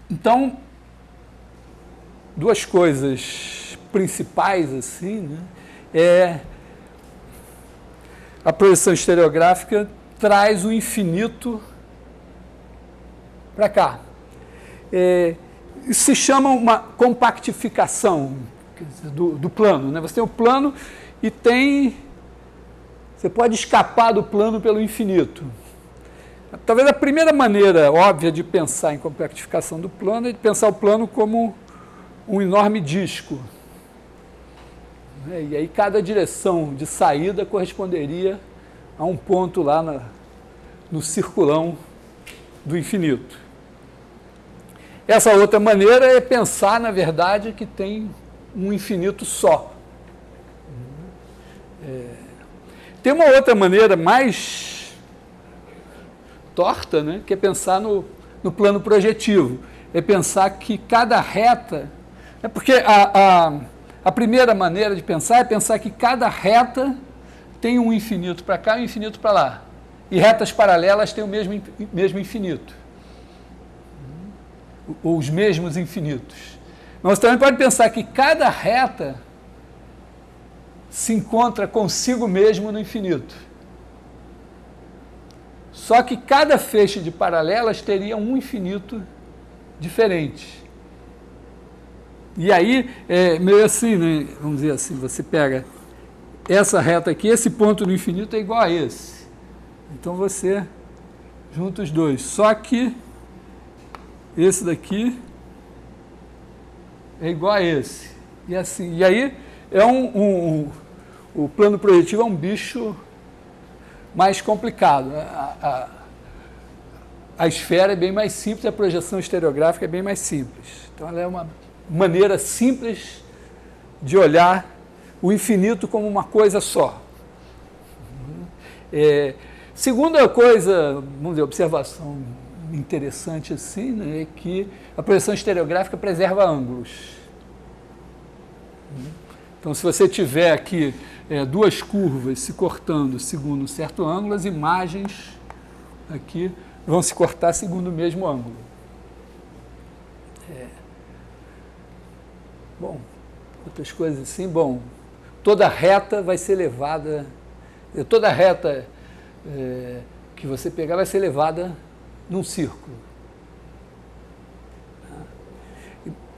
Então, duas coisas principais, assim, né? A projeção estereográfica traz o infinito para cá. Isso se chama uma compactificação do plano, né? Você tem o plano e você pode escapar do plano pelo infinito. Talvez a primeira maneira óbvia de pensar em compactificação do plano é de pensar o plano como um enorme disco. E aí cada direção de saída corresponderia a um ponto lá no circulão do infinito. Essa outra maneira é pensar, na verdade, que tem um infinito só. Tem uma outra maneira mais torta, né, que é pensar no plano projetivo. É pensar que cada reta... porque a primeira maneira de pensar é pensar que cada reta tem um infinito para cá e um infinito para lá. E retas paralelas têm o mesmo infinito. Ou os mesmos infinitos. Mas você também pode pensar que cada reta se encontra consigo mesmo no infinito. Só que cada feixe de paralelas teria um infinito diferente. E aí, meio assim, né? Vamos dizer assim, você pega essa reta aqui, esse ponto no infinito é igual a esse. Então você junta os dois. Só que esse daqui é igual a esse. E assim, e aí o plano projetivo é um bicho mais complicado. A a esfera é bem mais simples, a projeção estereográfica é bem mais simples. Então, ela é uma maneira simples de olhar o infinito como uma coisa só. Segunda coisa, vamos dizer, observação interessante assim, né, é que a projeção estereográfica preserva ângulos. Então, se você tiver aqui duas curvas se cortando segundo um certo ângulo, as imagens aqui vão se cortar segundo o mesmo ângulo. Bom, outras coisas assim, bom, toda reta vai ser levada, toda reta que você pegar vai ser levada num círculo.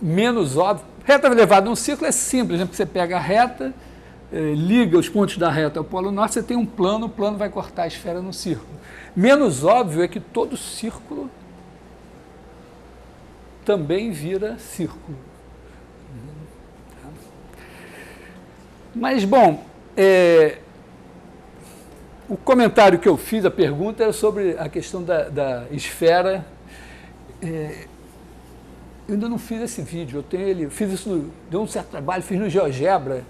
Menos óbvio, reta levada num círculo é simples, né? Porque você pega a reta, liga os pontos da reta ao polo norte, você tem um plano, o plano vai cortar a esfera no círculo. Menos óbvio é que todo círculo também vira círculo. Mas, bom, o comentário que eu fiz, a pergunta, era sobre a questão da esfera. Eu ainda não fiz esse vídeo, eu tenho ele, fiz isso, deu um certo trabalho, fiz no GeoGebra,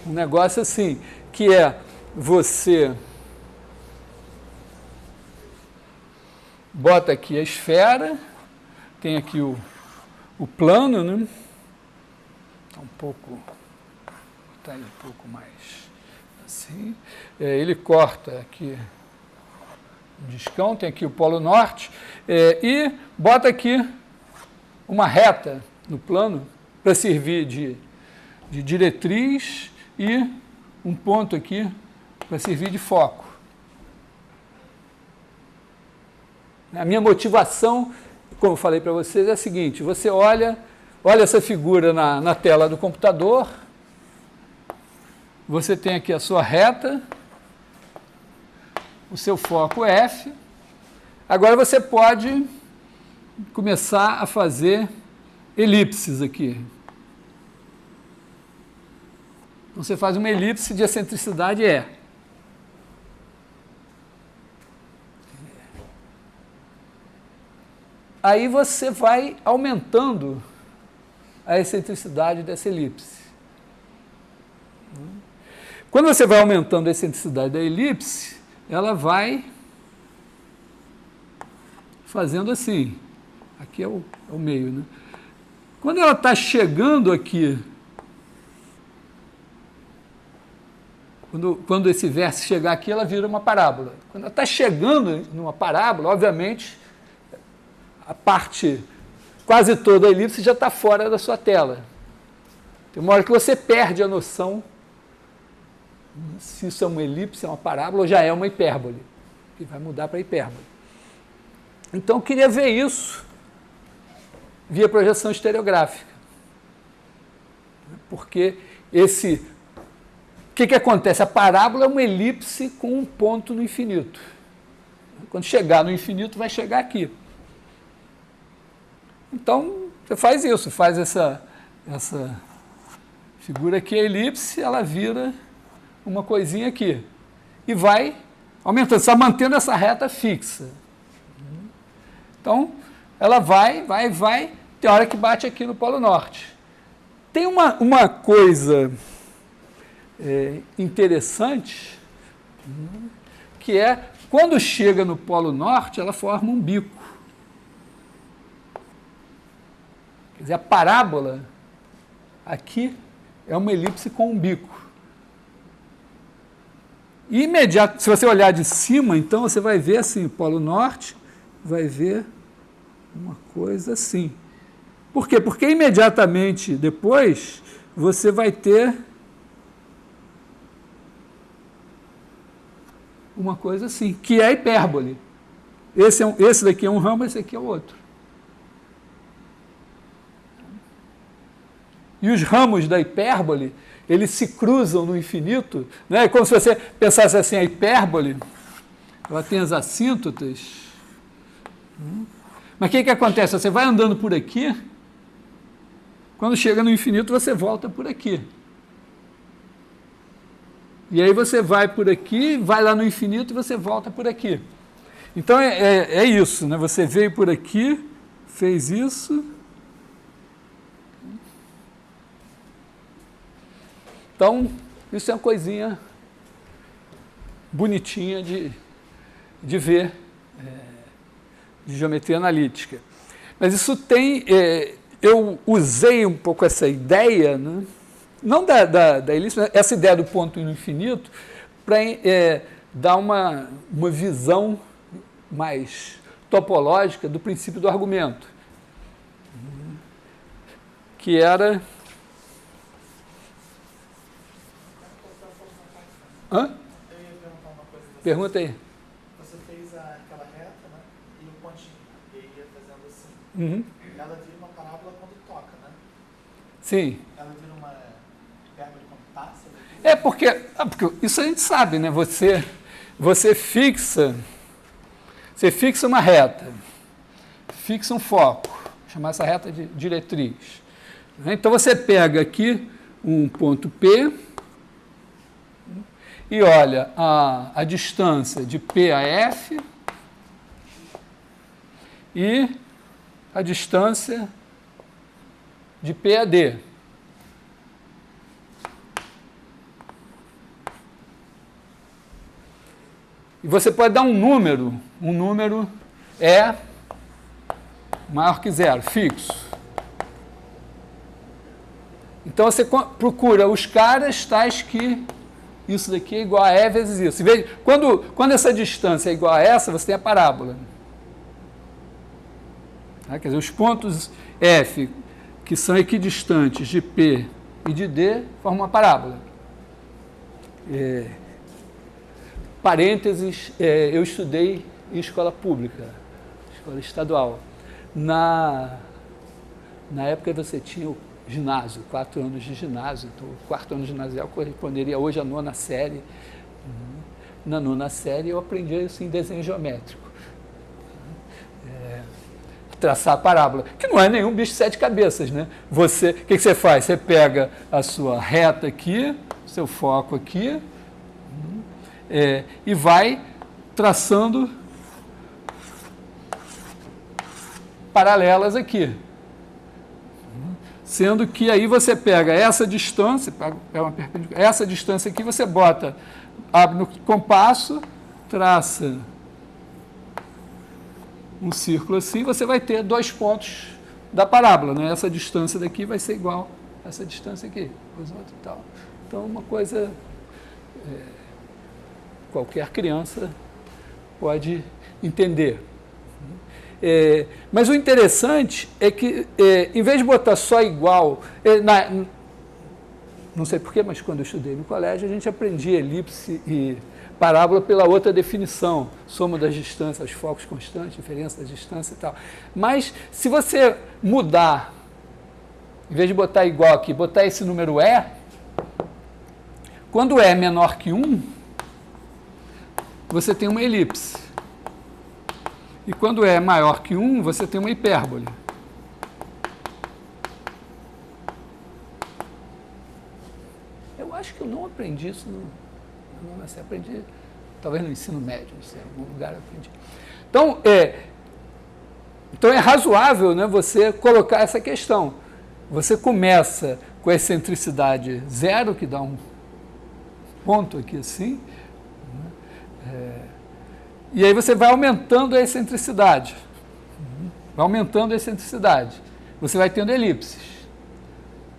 um negócio assim, que é você bota aqui a esfera, tem aqui o plano, né? Tá um pouco, vou botar ele um pouco mais assim, ele corta aqui um discão, tem aqui o polo norte, e bota aqui uma reta no plano para servir de diretriz e um ponto aqui para servir de foco. A minha motivação, como eu falei para vocês, é a seguinte: você olha essa figura na tela do computador, você tem aqui a sua reta, o seu foco F, agora você pode começar a fazer elipses aqui. Então, você faz uma elipse de excentricidade E. Aí você vai aumentando a excentricidade dessa elipse. Quando você vai aumentando a excentricidade da elipse, ela vai fazendo assim. Aqui é o meio, né? Quando ela está chegando aqui, quando esse vértice chegar aqui, ela vira uma parábola. Quando ela está chegando numa parábola, obviamente, a parte, quase toda a elipse já está fora da sua tela. Tem uma hora que você perde a noção se isso é uma elipse, é uma parábola ou já é uma hipérbole, que vai mudar para hipérbole. Então, eu queria ver isso via projeção estereográfica. Porque o que acontece? A parábola é uma elipse com um ponto no infinito. Quando chegar no infinito, vai chegar aqui. Então, você faz isso, faz essa figura aqui, a elipse, ela vira uma coisinha aqui. E vai aumentando, só mantendo essa reta fixa. Então, ela vai, tem hora que bate aqui no Polo Norte. Tem uma coisa interessante, que é, quando chega no Polo Norte, ela forma um bico. Quer dizer, a parábola aqui é uma elipse com um bico. E imediato, se você olhar de cima, então você vai ver assim, o Polo Norte vai ver uma coisa assim. Por quê? Porque imediatamente depois você vai ter uma coisa assim, que é a hipérbole. Esse daqui é um ramo, esse aqui é o outro. E os ramos da hipérbole, eles se cruzam no infinito, né? Como se você pensasse assim, a hipérbole, ela tem as assíntotas. Mas o que acontece? Você vai andando por aqui, quando chega no infinito, você volta por aqui. E aí você vai por aqui, vai lá no infinito e você volta por aqui. Então, é isso, né? Você veio por aqui, fez isso. Então, isso é uma coisinha bonitinha de ver, de geometria analítica. Mas isso tem... eu usei um pouco essa ideia, né? Não da elipse, mas essa ideia do ponto no infinito, para dar uma visão mais topológica do princípio do argumento, que era... Hã? Eu ia perguntar uma coisa. Pergunta aí. Você fez aquela reta, né? E o pontinho. E aí ia fazendo assim. Uhum. Ela vira uma parábola quando toca, né? Sim. Ela vira uma hipérbole quando passa. Porque isso a gente sabe, né? Você fixa uma reta, fixa um foco, chamar essa reta de diretriz. Então você pega aqui um ponto P e olha a distância de P a F e a distância de P a D. E você pode dar um número é maior que zero, fixo. Então você procura os caras tais que isso daqui é igual a E vezes isso. Quando essa distância é igual a essa, você tem a parábola. Quer dizer, os pontos F, que são equidistantes de P e de D, formam uma parábola. Parênteses, eu estudei em escola pública, escola estadual. Na época você tinha o ginásio, 4 anos de ginásio, então o 4º ano ginasial corresponderia hoje à 9ª série. Na 9ª série eu aprendi isso em desenho geométrico. Traçar a parábola, que não é nenhum bicho de 7 cabeças, né? O que você faz? Você pega a sua reta aqui, seu foco aqui, e vai traçando paralelas aqui. Sendo que aí você pega essa distância, essa distância aqui você abre no compasso, traça um círculo assim, você vai ter 2 pontos da parábola, né? Essa distância daqui vai ser igual a essa distância aqui, depois outra e tal. Então, uma coisa... qualquer criança pode entender. Mas o interessante é que, em vez de botar só igual... não sei porquê, mas quando eu estudei no colégio, a gente aprendia elipse e parábola pela outra definição, soma das distâncias, focos constantes, diferença das distâncias e tal. Mas, se você mudar, em vez de botar igual aqui, botar esse número E, quando E é menor que 1, você tem uma elipse. E quando E é maior que 1, você tem uma hipérbole. Eu acho que eu não aprendi isso eu aprendi, talvez no ensino médio, não sei, em algum lugar eu aprendi. Então é razoável, né, você colocar essa questão. Você começa com a excentricidade 0, que dá um ponto aqui assim, e aí você vai aumentando a excentricidade. Vai aumentando a excentricidade. Você vai tendo elipses.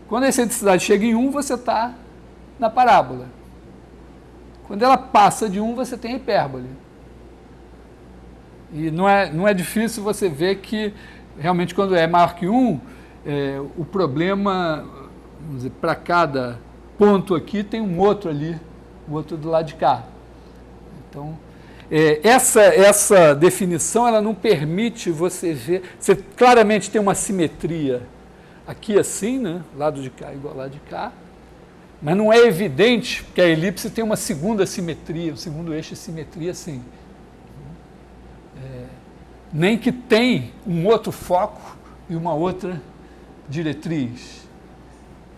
Quando a excentricidade chega em 1, você está na parábola. Quando ela passa de 1, você tem a hipérbole. E não é difícil você ver que, realmente, quando é maior que 1, o problema, vamos dizer, para cada ponto aqui, tem um outro ali, o outro do lado de cá. Então, essa definição, ela não permite você ver... Você claramente tem uma simetria aqui assim, né? Lado de cá igual ao lado de cá. Mas não é evidente que a elipse tem uma segunda simetria, um segundo eixo de simetria assim. Nem que tem um outro foco e uma outra diretriz.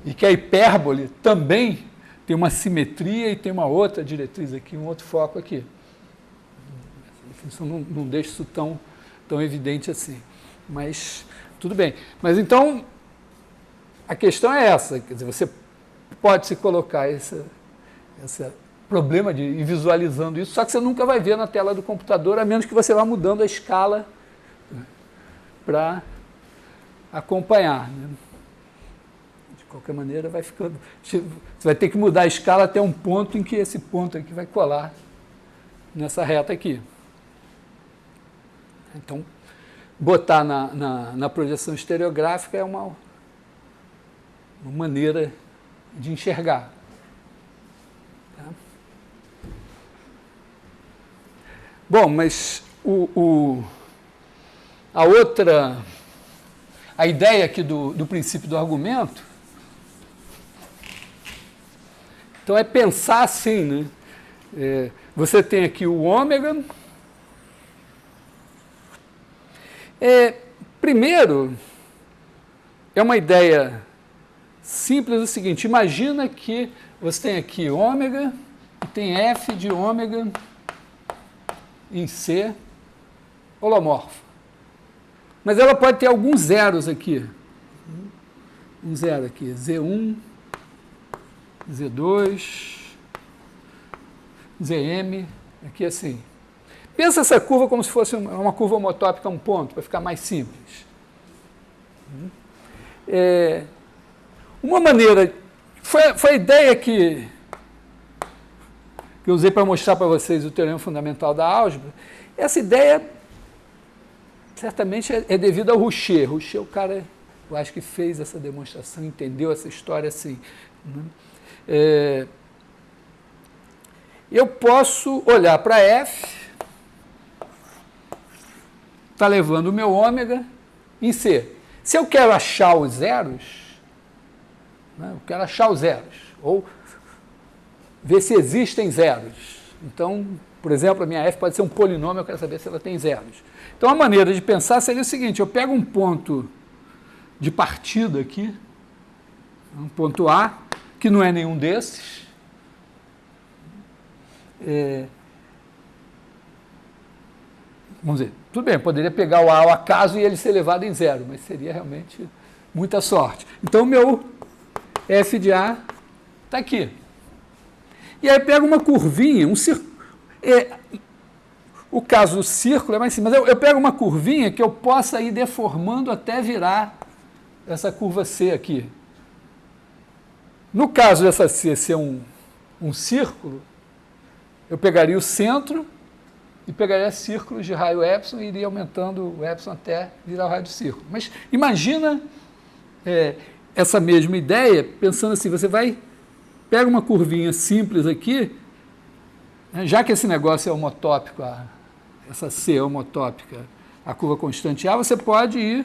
E que a hipérbole também tem uma simetria e tem uma outra diretriz aqui, um outro foco aqui. definição não deixa isso tão evidente assim. Mas, tudo bem. Mas, então, a questão é essa. Quer dizer, você pode se colocar esse problema de ir visualizando isso, só que você nunca vai ver na tela do computador, a menos que você vá mudando a escala para acompanhar. Né? De qualquer maneira, vai ficando... Você vai ter que mudar a escala até um ponto em que esse ponto aqui vai colar nessa reta aqui. Então, botar na projeção estereográfica é uma maneira de enxergar. Tá? Bom, mas a ideia aqui do princípio do argumento, então é pensar assim, né? Você tem aqui o ômega. Primeiro, é uma ideia simples o seguinte, imagina que você tem aqui ômega, e tem f de ômega em C holomorfa. Mas ela pode ter alguns zeros aqui. Um zero aqui, Z1, Z2, Zm, aqui assim. Pensa essa curva como se fosse uma curva homotópica a um ponto, para ficar mais simples. Uma maneira... Foi a ideia que eu usei para mostrar para vocês o teorema fundamental da álgebra. Essa ideia, certamente, é devida ao Rouchet. Rouchet é o cara, eu acho que fez essa demonstração, entendeu essa história assim. Eu posso olhar para F, está levando o meu ômega em C. Se eu quero achar os zeros, né, eu quero achar os zeros, ou ver se existem zeros. Então, por exemplo, a minha F pode ser um polinômio, eu quero saber se ela tem zeros. Então, a maneira de pensar seria o seguinte, eu pego um ponto de partida aqui, um ponto A, que não é nenhum desses, vamos dizer, tudo bem, eu poderia pegar o A ao acaso e ele ser levado em zero, mas seria realmente muita sorte. Então, o meu f de A está aqui. E aí pego uma curvinha, um círculo. O caso do círculo é mais simples, mas eu pego uma curvinha que eu possa ir deformando até virar essa curva C aqui. No caso dessa C ser um círculo, eu pegaria o centro e pegaria círculos de raio epsilon e iria aumentando o epsilon até virar o raio do círculo. Mas imagina essa mesma ideia, pensando assim, você pega uma curvinha simples aqui, né, já que esse negócio é homotópico, essa C é homotópica, a curva constante A, você pode ir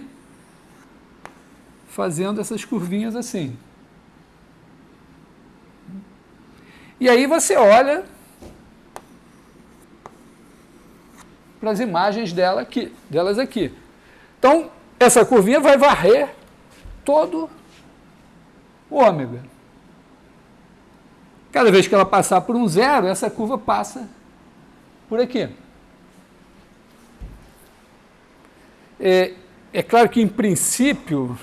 fazendo essas curvinhas assim. E aí você olha para as imagens delas aqui. Então, essa curvinha vai varrer todo o ômega. Cada vez que ela passar por um zero, essa curva passa por aqui. É claro que, em princípio,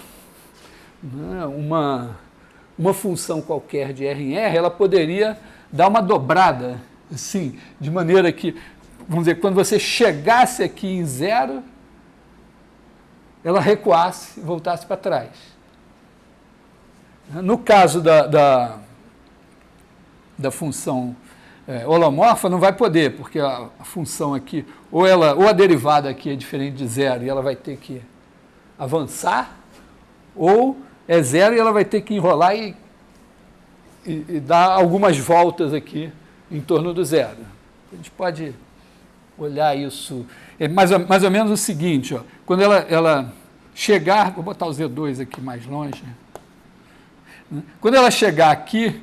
né, uma função qualquer de R em R, ela poderia dar uma dobrada, assim, de maneira que, vamos dizer, quando você chegasse aqui em zero, ela recuasse e voltasse para trás. No caso da função holomorfa, não vai poder, porque a função aqui, ou a derivada aqui é diferente de zero e ela vai ter que avançar, ou é zero e ela vai ter que enrolar e dar algumas voltas aqui em torno do zero. A gente pode olhar isso, mais ou menos o seguinte, ó, quando ela chegar, vou botar o Z2 aqui mais longe, né? Quando ela chegar aqui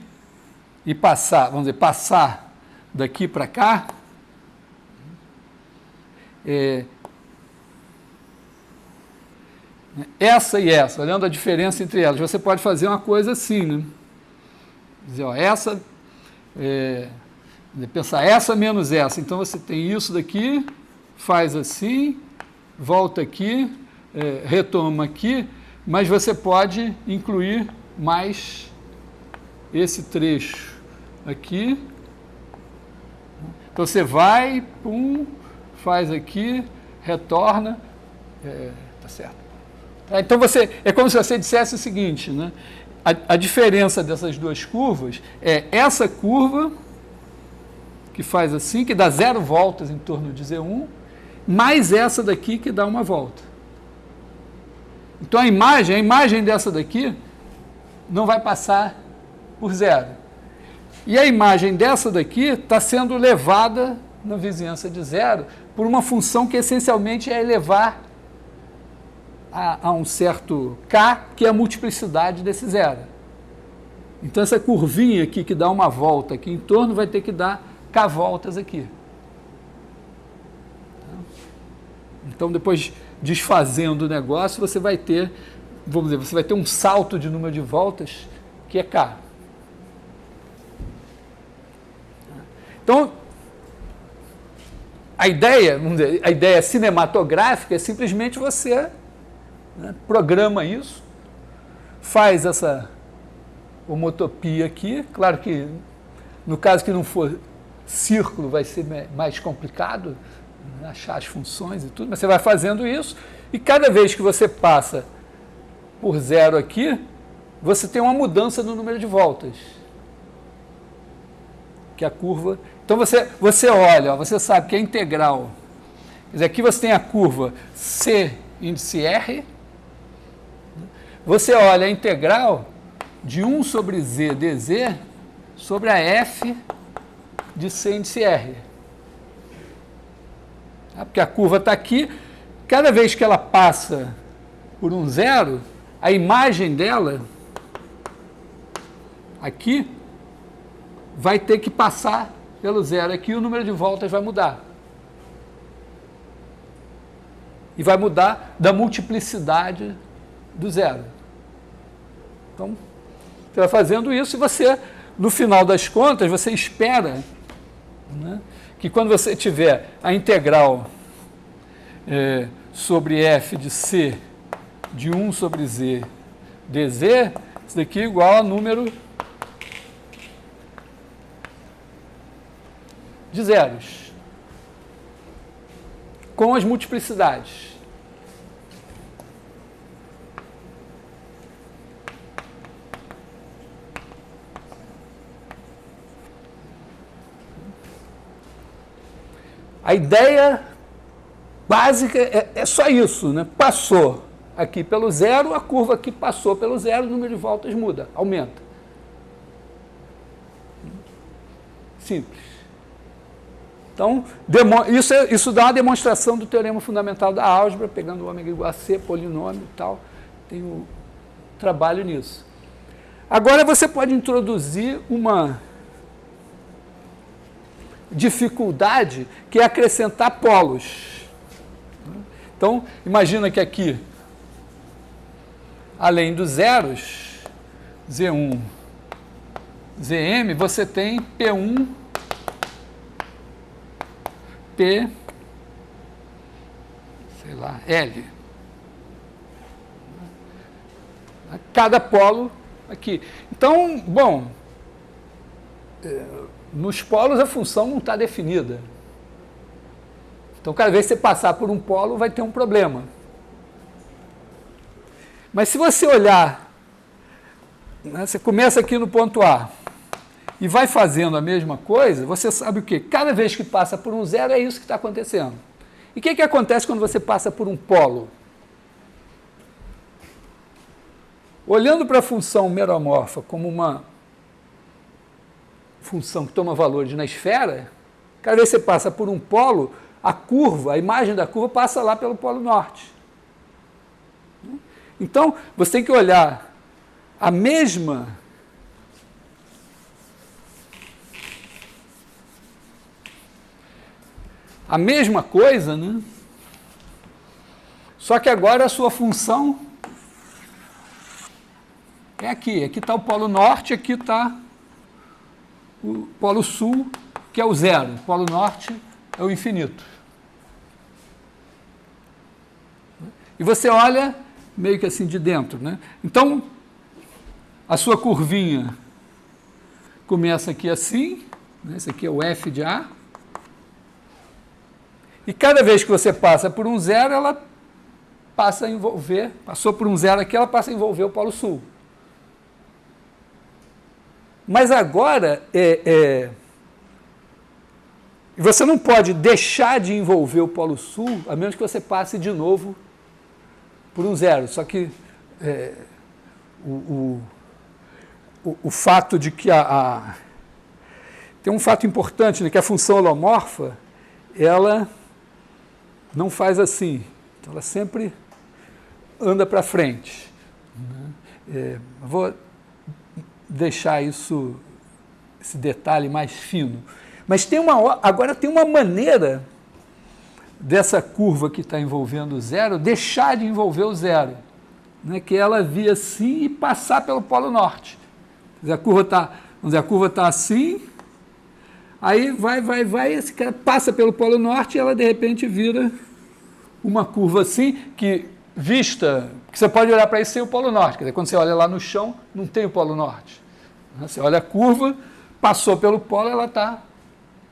e passar daqui para cá, essa e essa, olhando a diferença entre elas, você pode fazer uma coisa assim, né? Dizer, ó, pensar essa menos essa, então você tem isso daqui faz assim, volta aqui, retoma aqui, mas você pode incluir mais esse trecho aqui. Então você vai, pum, faz aqui, retorna, tá certo. Então é como se você dissesse o seguinte, né? A diferença dessas duas curvas é essa curva que faz assim, que dá 0 voltas em torno de Z1, mais essa daqui que dá uma volta. Então a imagem dessa daqui não vai passar por 0. E a imagem dessa daqui está sendo levada na vizinhança de 0 por uma função que essencialmente é elevar a um certo K, que é a multiplicidade desse 0. Então essa curvinha aqui que dá uma volta aqui em torno vai ter que dar K voltas aqui. Então depois, desfazendo o negócio, você vai ter, vamos dizer, você vai ter um salto de número de voltas que é K. Então, a ideia, vamos dizer, a ideia cinematográfica é simplesmente você, né, programa isso, faz essa homotopia aqui. Claro que no caso que não for círculo vai ser mais complicado, né, achar as funções e tudo, mas você vai fazendo isso e cada vez que você passa por 0 aqui, você tem uma mudança no número de voltas. Que a curva... Então você olha, ó, você sabe que a integral... Quer dizer, aqui você tem a curva C índice R. Você olha a integral de 1 sobre Z dz sobre a F de C índice R. Porque a curva está aqui. Cada vez que ela passa por um 0, a imagem dela aqui vai ter que passar pelo 0 aqui, o número de voltas vai mudar. E vai mudar da multiplicidade do 0. Então, você vai fazendo isso e você, no final das contas, você espera, né, que quando você tiver a integral sobre f de c de 1 sobre z dz, isso daqui é igual a número de zeros, com as multiplicidades. A ideia básica é só isso, né? Passou aqui pelo 0, a curva aqui passou pelo 0, o número de voltas muda, aumenta. Simples. Então, isso dá uma demonstração do teorema fundamental da álgebra, pegando o ômega igual a C, polinômio e tal. Tem um trabalho nisso. Agora você pode introduzir uma dificuldade, que é acrescentar polos. Então, imagina que aqui, além dos zeros, Z1, Zm, você tem P1, P, sei lá, L. Cada polo aqui. Então, bom, nos polos a função não está definida. Então, cada vez que você passar por um polo, vai ter um problema. Mas se você olhar, né, você começa aqui no ponto A e vai fazendo a mesma coisa, você sabe o quê? Cada vez que passa por um 0, é isso que está acontecendo. E o que acontece quando você passa por um polo? Olhando para a função meromorfa como uma função que toma valores na esfera, cada vez que você passa por um polo, a curva, a imagem da curva passa lá pelo polo norte. Então, você tem que olhar a mesma coisa, né? Só que agora a sua função é aqui. Aqui está o polo norte, aqui está o polo sul, que é o 0. O polo norte é o infinito. e você olha meio que assim de dentro, né? Então, a sua curvinha começa aqui assim, né? Esse aqui é o f de A, e cada vez que você passa por um zero, ela passa a envolver, passou por um zero aqui, ela passa a envolver o Polo Sul. Mas agora, você não pode deixar de envolver o Polo Sul, a menos que você passe de novo por um zero. Só que o fato de que tem um fato importante, né, que a função holomorfa, ela não faz assim. Então, ela sempre anda para frente. Vou deixar esse detalhe mais fino. Mas agora tem uma maneira dessa curva que está envolvendo o zero deixar de envolver o zero, né, que ela vir assim e passar pelo Polo Norte. A curva está assim, aí vai, esse cara passa pelo Polo Norte e ela de repente vira uma curva assim, que você pode olhar para isso sem o Polo Norte. Quer dizer, quando você olha lá no chão, não tem o Polo Norte. Você olha a curva, passou pelo polo, ela está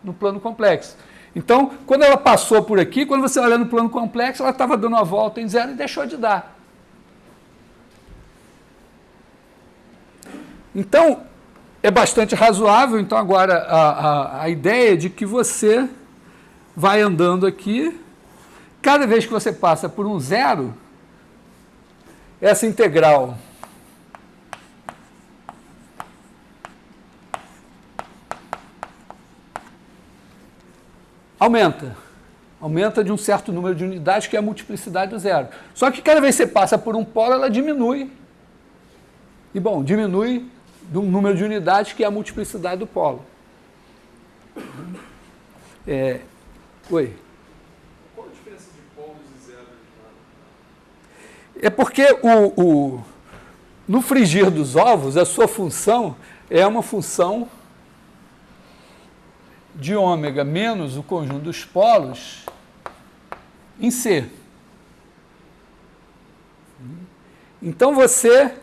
no plano complexo. Então, quando ela passou por aqui, quando você olha no plano complexo, ela estava dando uma volta em zero e deixou de dar. Então, é bastante razoável, então agora a ideia de que você vai andando aqui, cada vez que você passa por um zero, essa integral aumenta de um certo número de unidades, que é a multiplicidade do zero. Só que cada vez que você passa por um polo, ela diminui. E, bom, diminui de um número de unidades, que é a multiplicidade do polo. Oi? Qual a diferença de polos e zeros? É porque no frigir dos ovos, a sua função é uma função de ômega menos o conjunto dos polos em C. Então, você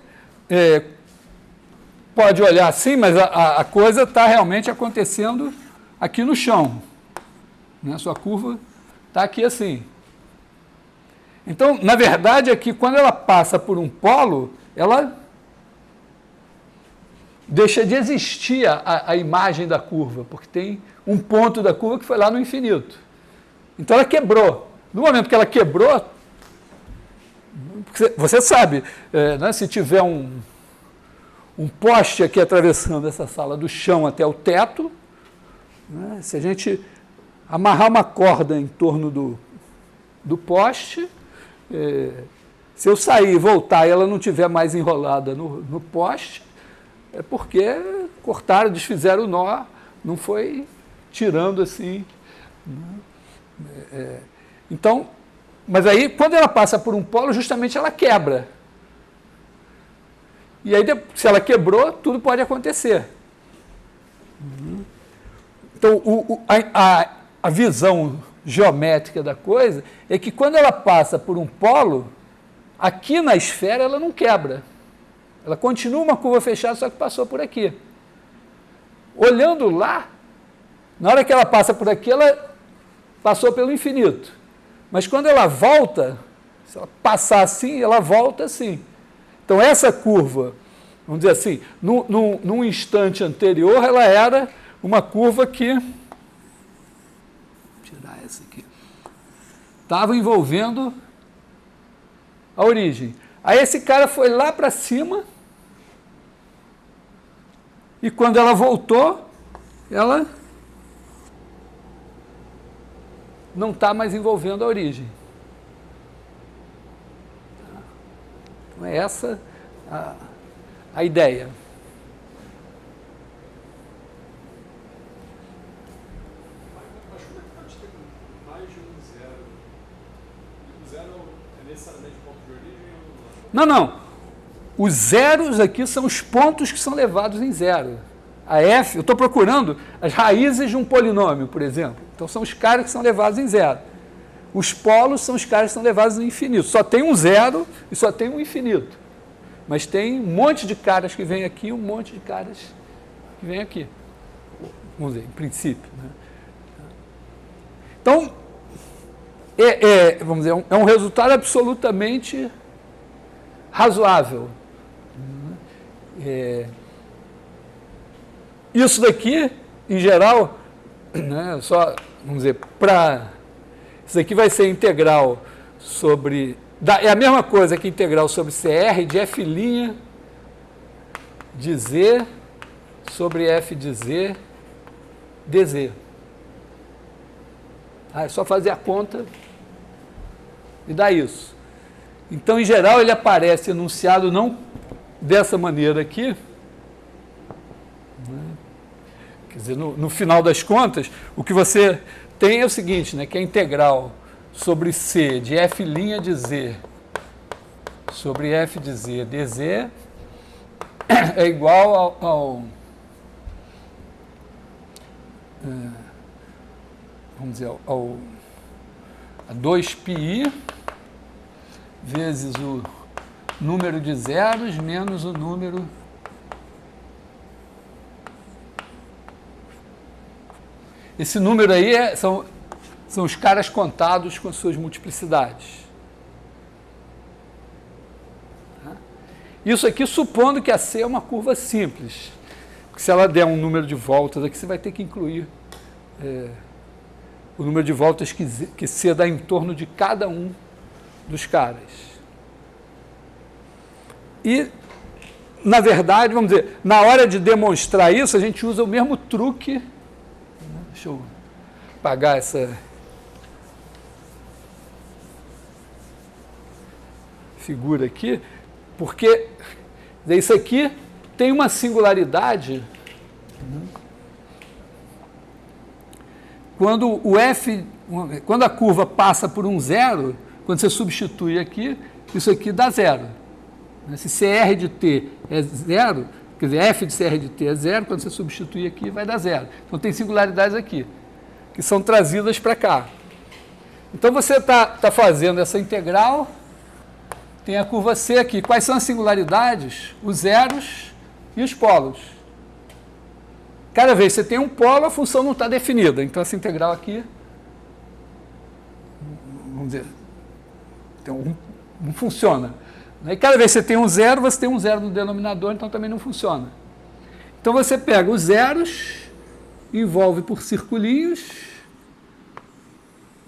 pode olhar assim, mas a coisa está realmente acontecendo aqui no chão. Né? A sua curva está aqui assim. Então, na verdade, aqui, quando ela passa por um polo, ela deixa de existir a imagem da curva, porque tem um ponto da curva que foi lá no infinito. Então, ela quebrou. No momento que ela quebrou, você sabe, né, se tiver um poste aqui atravessando essa sala do chão até o teto, né, se a gente amarrar uma corda em torno do poste, se eu sair e voltar e ela não estiver mais enrolada no poste, é porque cortaram, desfizeram o nó, não foi tirando assim. Então, mas aí, quando ela passa por um polo, justamente ela quebra. E aí, se ela quebrou, tudo pode acontecer. Então, a visão geométrica da coisa é que quando ela passa por um polo, aqui na esfera ela não quebra. Ela continua uma curva fechada, só que passou por aqui. Olhando lá, na hora que ela passa por aqui, ela passou pelo infinito. Mas quando ela volta, se ela passar assim, ela volta assim. Então, essa curva, vamos dizer assim, num instante anterior, ela era uma curva que... Vou tirar essa aqui. Estava envolvendo a origem. Aí esse cara foi lá para cima e quando ela voltou, ela não está mais envolvendo a origem. Então, é essa a ideia. Mas como é que pode ter mais de um zero? O zero é necessariamente ponto de origem ou não? Não. Os zeros aqui são os pontos que são levados em zero. A f, eu estou procurando as raízes de um polinômio, por exemplo. Então, são os caras que são levados em zero. Os polos são os caras que são levados no infinito. Só tem um zero e só tem um infinito. Mas tem um monte de caras que vêm aqui e um monte de caras que vêm aqui. Vamos dizer, em princípio. Né? Então, vamos dizer, é um resultado absolutamente razoável. Isso daqui, em geral, né, só, vamos dizer, isso aqui vai ser integral sobre... É a mesma coisa que integral sobre CR de F' de Z sobre F de Z dz. É só fazer a conta e dá isso. Então, em geral, ele aparece enunciado não dessa maneira aqui. Né? Quer dizer, no final das contas, o que você tem é o seguinte, né, que a integral sobre C de F' de Z sobre F de Z dz é igual vamos dizer, a 2πi vezes o número de zeros menos o número esse número aí são os caras contados com as suas multiplicidades. Isso aqui supondo que a C é uma curva simples. Porque se ela der um número de voltas aqui, você vai ter que incluir o número de voltas que C dá em torno de cada um dos caras. E, na verdade, vamos dizer, na hora de demonstrar isso, a gente usa o mesmo truque. Deixa eu apagar essa figura aqui, porque isso aqui tem uma singularidade. Quando quando a curva passa por um zero, quando você substitui aqui, isso aqui dá zero. Se CR de t é zero, quer dizer, f de CR de t é zero, quando você substituir aqui, vai dar zero. Então, tem singularidades aqui, que são trazidas para cá. Então, você está fazendo essa integral, tem a curva C aqui. Quais são as singularidades? Os zeros e os polos. Cada vez que você tem um polo, a função não está definida. Então, essa integral aqui, vamos dizer, então, não funciona. E cada vez que você tem um zero, você tem um zero no denominador, então também não funciona. Então, você pega os zeros, envolve por circulinhos,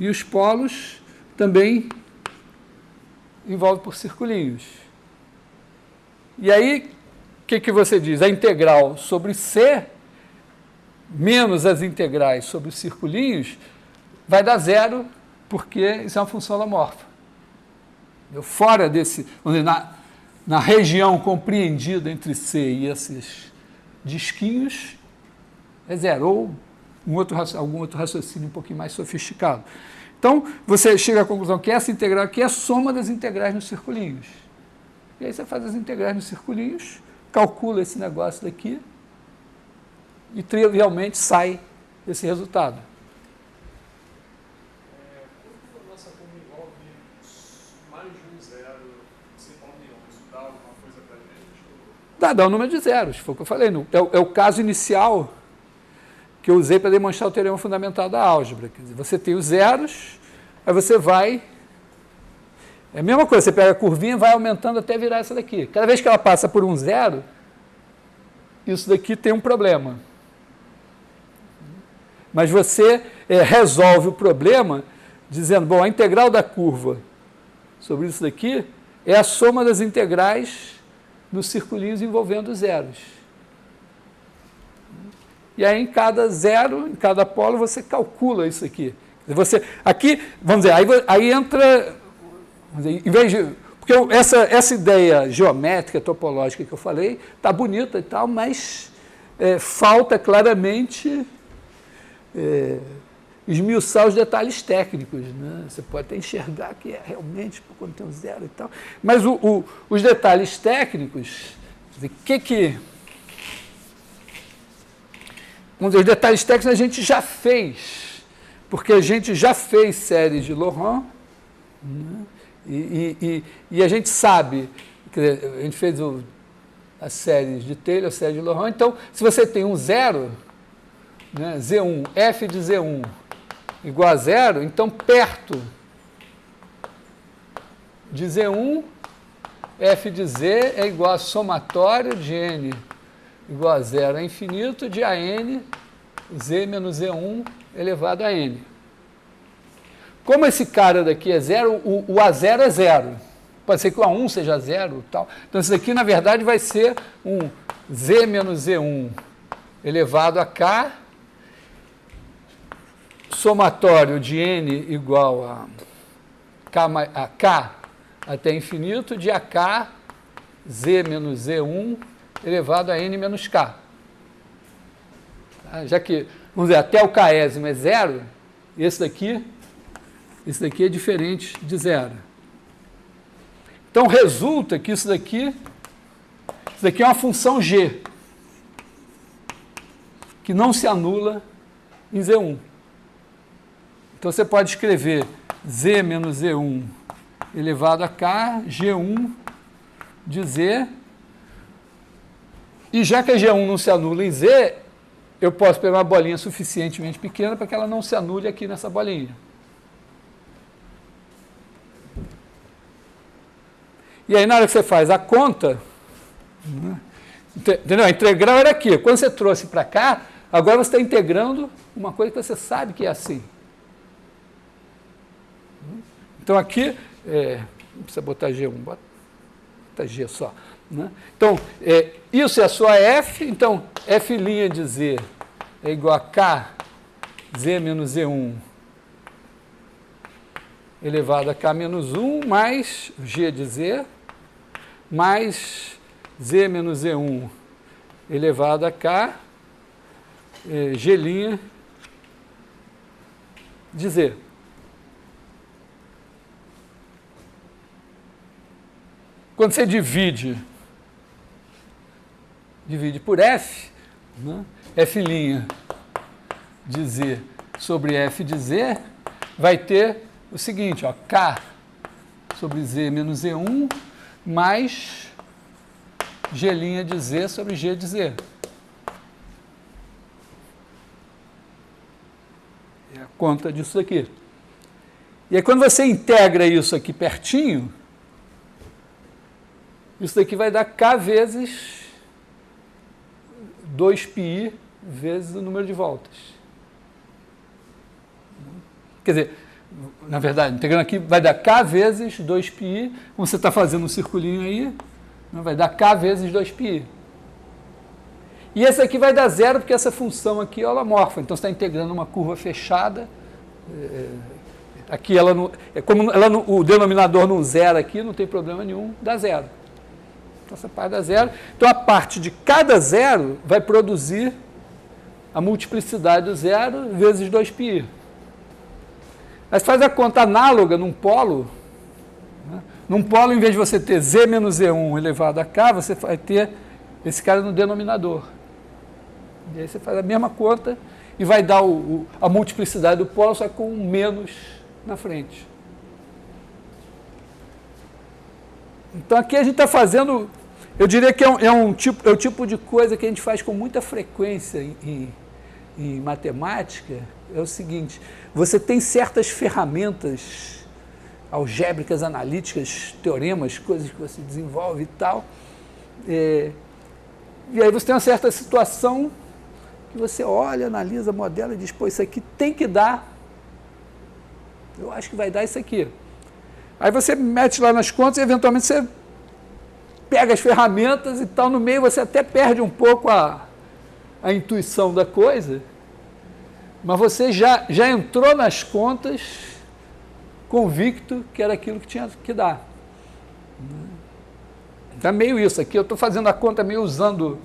e os polos também envolve por circulinhos. E aí, o que você diz? A integral sobre C menos as integrais sobre os circulinhos vai dar zero, porque isso é uma função holomorfa. Fora desse, vamos dizer, na região compreendida entre C e esses disquinhos, é zero, ou algum outro raciocínio um pouquinho mais sofisticado. Então, você chega à conclusão que essa integral aqui é a soma das integrais nos circulinhos. E aí você faz as integrais nos circulinhos, calcula esse negócio daqui e trivialmente sai esse resultado. Quando a nossa curva envolve mais de um zero, você pode dar alguma coisa para a gente? Dá um número de zeros, foi o que eu falei. É o caso inicial que eu usei para demonstrar o teorema fundamental da álgebra. Quer dizer, você tem os zeros, aí você vai... É a mesma coisa, você pega a curvinha e vai aumentando até virar essa daqui. Cada vez que ela passa por um zero, isso daqui tem um problema. Mas você resolve o problema dizendo, bom, a integral da curva sobre isso daqui é a soma das integrais dos circulinhos envolvendo os zeros. E aí, em cada zero, em cada polo, você calcula isso aqui. Aqui, vamos dizer, aí entra, vamos dizer, em vez de... Porque essa ideia geométrica, topológica que eu falei, está bonita e tal, mas falta claramente esmiuçar os detalhes técnicos. Né? Você pode até enxergar que é realmente quando tem um zero e tal. Mas os detalhes técnicos, vamos dizer, os detalhes técnicos a gente já fez porque a gente já fez séries de Laurent, né? E a gente sabe, quer dizer, a gente fez as séries de Taylor, a série de Laurent, então, se você tem um zero, né, Z1, f de Z1 igual a zero, então, perto de Z1, f de Z é igual a somatório de n igual a zero a infinito de AN, Z menos Z1 elevado a n. Como esse cara daqui é zero, o A0 é zero. Pode ser que o A1 seja zero e tal. Então, isso daqui, na verdade, vai ser um Z menos Z1 elevado a K, somatório de N igual a K até infinito, de AK, Z menos Z1 elevado a N menos K. Já que, vamos dizer, até o Késimo é zero, esse daqui é diferente de zero. Então, resulta que isso daqui é uma função G, que não se anula em Z1. Então, você pode escrever Z menos Z1 elevado a K, G1 de Z, e já que a G1 não se anula em Z, eu posso pegar uma bolinha suficientemente pequena para que ela não se anule aqui nessa bolinha. E aí, na hora que você faz a conta, entendeu? A integral era aqui. Quando você trouxe para cá, agora você está integrando uma coisa que você sabe que é assim. Então, aqui, não precisa botar G1, bota G só. Né? Então, isso é a sua F. Então, F' de Z é igual a K, Z menos Z1 elevado a K menos 1, mais G de Z, mais Z menos Z1 elevado a K, G' de Z. Quando você divide por F, né, F' de Z sobre F de Z, vai ter o seguinte, ó, K sobre Z menos Z1, mais G' de Z sobre G de Z. É a conta disso aqui. E aí, quando você integra isso aqui pertinho, isso daqui vai dar K vezes 2πi vezes o número de voltas. Quer dizer, na verdade, integrando aqui, vai dar K vezes 2πi, como você está fazendo um circulinho aí, vai dar K vezes 2πi. E esse aqui vai dar zero, porque essa função aqui é holomorfa, então você está integrando uma curva fechada, aqui ela não, como ela não, o denominador não zera aqui, não tem problema nenhum, dá zero. Então, essa parte dá zero. Então, a parte de cada zero vai produzir a multiplicidade do zero vezes 2πi. Mas faz a conta análoga num polo. Né? Num polo, em vez de você ter Z menos Z1 elevado a K, você vai ter esse cara no denominador. E aí você faz a mesma conta e vai dar a multiplicidade do polo, só com um menos na frente. Então, aqui a gente está fazendo, eu diria que é o tipo de coisa que a gente faz com muita frequência em matemática, é o seguinte, você tem certas ferramentas algébricas, analíticas, teoremas, coisas que você desenvolve e tal, e aí você tem uma certa situação que você olha, analisa, modela e diz, pô, isso aqui tem que dar, eu acho que vai dar isso aqui. Aí você mete lá nas contas e, eventualmente, você pega as ferramentas e tal, no meio você até perde um pouco a intuição da coisa, mas você já entrou nas contas convicto que era aquilo que tinha que dar. Então, é meio isso aqui. Eu estou fazendo a conta meio usando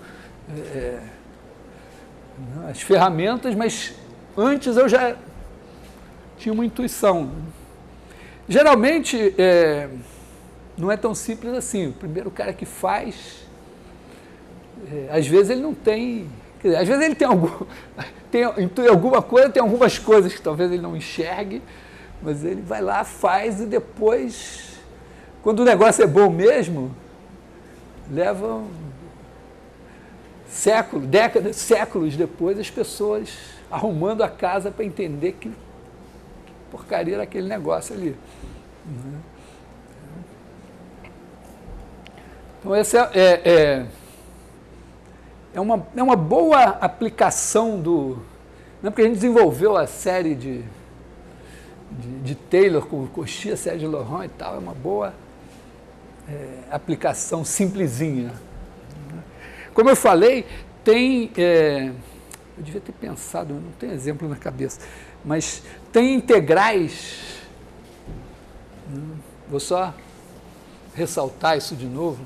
as ferramentas, mas antes eu já tinha uma intuição. Geralmente, não é tão simples assim. O primeiro cara que faz, às vezes ele não tem... Quer dizer, às vezes ele tem em alguma coisa, tem algumas coisas que talvez ele não enxergue, mas ele vai lá, faz e depois, quando o negócio é bom mesmo, leva séculos, décadas, séculos depois, as pessoas arrumando a casa para entender que porcaria era aquele negócio ali. Então, essa é uma boa aplicação do... Não é porque a gente desenvolveu a série de Taylor com Coxia, Sérgio Laurent e tal, é uma boa aplicação simplesinha. Como eu falei, tem... eu devia ter pensado, não tenho exemplo na cabeça, mas tem integrais, vou só ressaltar isso de novo.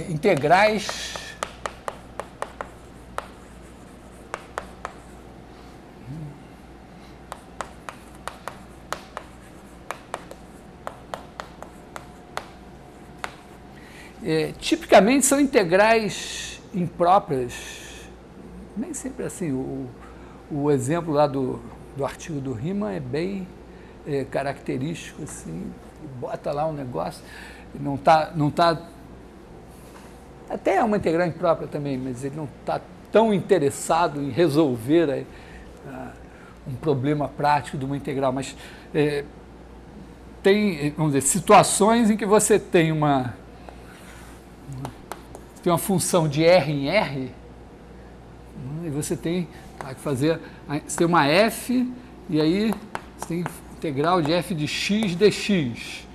Integrais tipicamente são integrais impróprias, nem sempre assim. O exemplo lá do artigo do Riemann é bem característico, assim, bota lá um negócio, não tá até é uma integral imprópria também, mas ele não está tão interessado em resolver um problema prático de uma integral, mas tem, vamos dizer, situações em que você tem uma função de R em R, e você tem que fazer, você tem uma F, e aí você tem integral de F de x dx.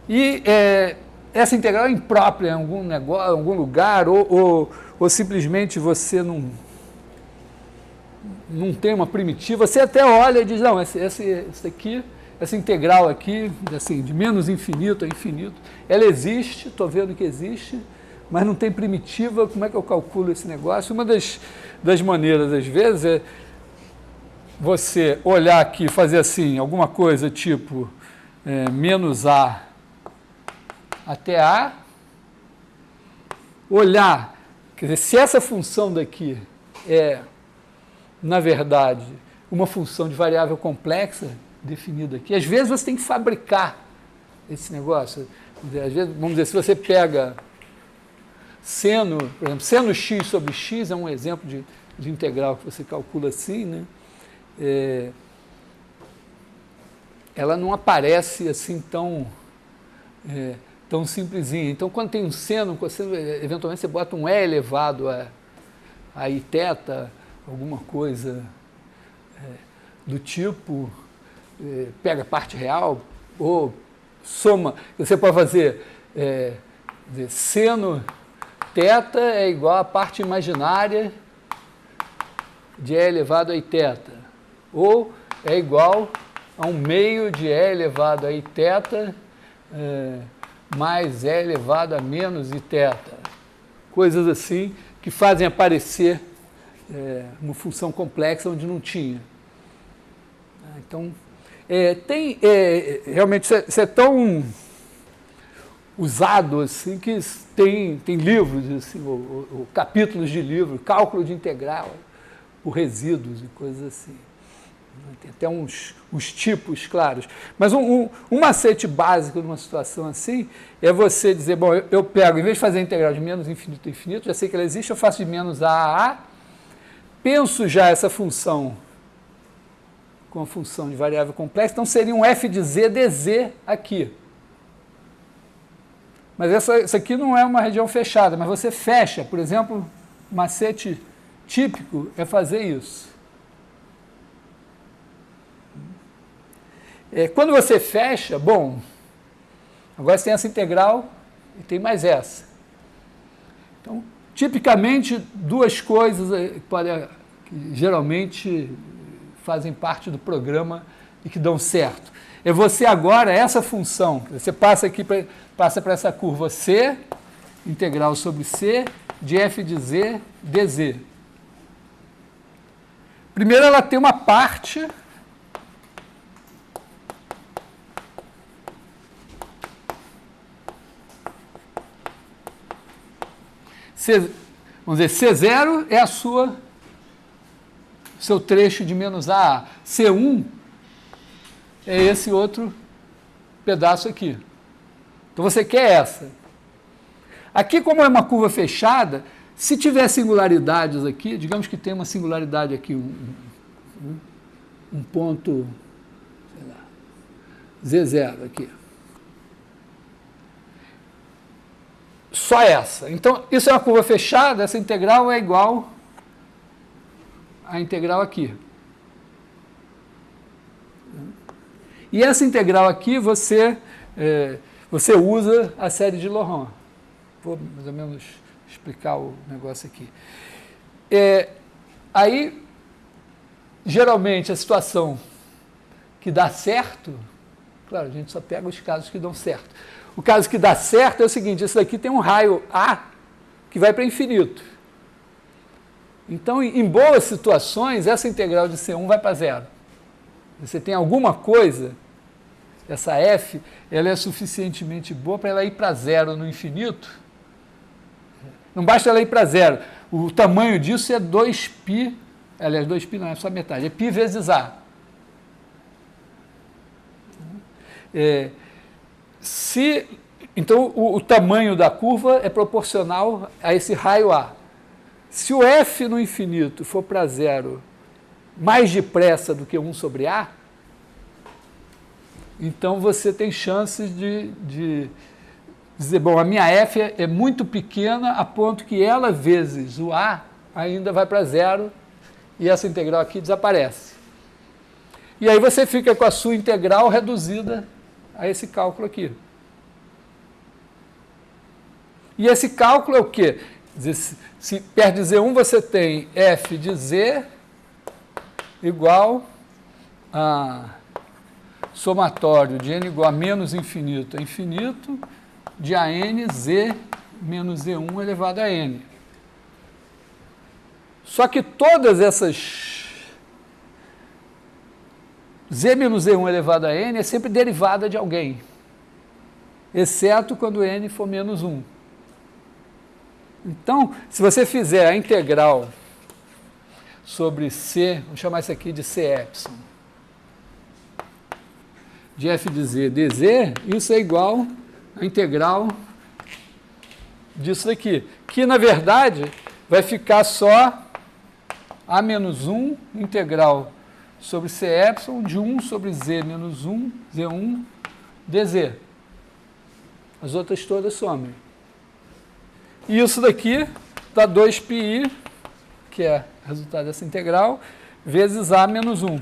E essa integral é imprópria em algum negócio, em algum lugar, ou simplesmente você não tem uma primitiva, você até olha e diz, não, essa integral aqui, assim, de menos infinito a infinito, ela existe, estou vendo que existe, mas não tem primitiva, como é que eu calculo esse negócio? Uma das maneiras, às vezes, é você olhar aqui e fazer assim, alguma coisa tipo menos A até A, olhar, quer dizer, se essa função daqui é, na verdade, uma função de variável complexa, definida aqui, às vezes você tem que fabricar esse negócio. Às vezes, vamos dizer, se você pega seno, por exemplo, seno x sobre x é um exemplo de integral que você calcula assim, né? Ela não aparece assim tão simplesinha. Então, quando tem um seno, eventualmente você bota um e elevado a i θ, alguma coisa do tipo, pega a parte real, ou soma, você pode fazer seno θ é igual à parte imaginária de e elevado a i θ, ou é igual a 1/2 de e elevado a i θ mais e elevado a menos i θ. Coisas assim que fazem aparecer uma função complexa onde não tinha. Então, realmente isso é tão usado assim que tem livros, assim, ou capítulos de livro, cálculo de integral por resíduos e coisas assim. Tem até uns tipos claros. Mas um macete básico numa situação assim é você dizer, bom, eu pego, em vez de fazer a integral de menos infinito a infinito, já sei que ela existe, eu faço de menos a A, penso já essa função com a função de variável complexa, então seria um f de z dz aqui. Mas isso aqui não é uma região fechada, mas você fecha, por exemplo, o macete típico é fazer isso. Quando você fecha, bom, agora você tem essa integral e tem mais essa. Então, tipicamente, duas coisas que geralmente fazem parte do programa e que dão certo. É você agora, essa função, você passa para essa curva C, integral sobre C, de f de z dz. Primeiro, ela tem uma parte vamos dizer, C0 é seu trecho de menos A. C1 é esse outro pedaço aqui. Então você quer essa. Aqui, como é uma curva fechada, se tiver singularidades aqui, digamos que tem uma singularidade aqui, um ponto, sei lá, Z0 aqui. Só essa. Então, isso é uma curva fechada, essa integral é igual à integral aqui. E essa integral aqui, você usa a série de Laurent. Vou mais ou menos explicar o negócio aqui. Aí, geralmente, a situação que dá certo, claro, a gente só pega os casos que dão certo. O caso que dá certo é o seguinte, esse daqui tem um raio A que vai para infinito. Então, em boas situações, essa integral de C1 vai para zero. Você tem alguma coisa, essa F, ela é suficientemente boa para ela ir para zero no infinito. Não basta ela ir para zero. O tamanho disso é 2π, aliás, 2π não é só metade, é π vezes A. Então, o tamanho da curva é proporcional a esse raio A. Se o F no infinito for para zero mais depressa do que 1 sobre A, então você tem chances de dizer, bom, a minha F é muito pequena a ponto que ela vezes o A ainda vai para zero e essa integral aqui desaparece. E aí você fica com a sua integral reduzida a esse cálculo aqui. E esse cálculo é o quê? Se perto de Z1 você tem f de z igual a somatório de n igual a menos infinito a infinito de AN z menos Z1 elevado a n. Só que todas essas z menos Z1 elevado a n é sempre derivada de alguém, exceto quando n for menos 1. Então, se você fizer a integral sobre C, vamos chamar isso aqui de C epsilon, de f de z dz, isso é igual à integral disso daqui, que na verdade vai ficar só a menos 1 integral sobre C epsilon de 1 sobre z menos 1, z1, dz. As outras todas somem. E isso daqui dá 2πi, que é o resultado dessa integral, vezes a menos 1.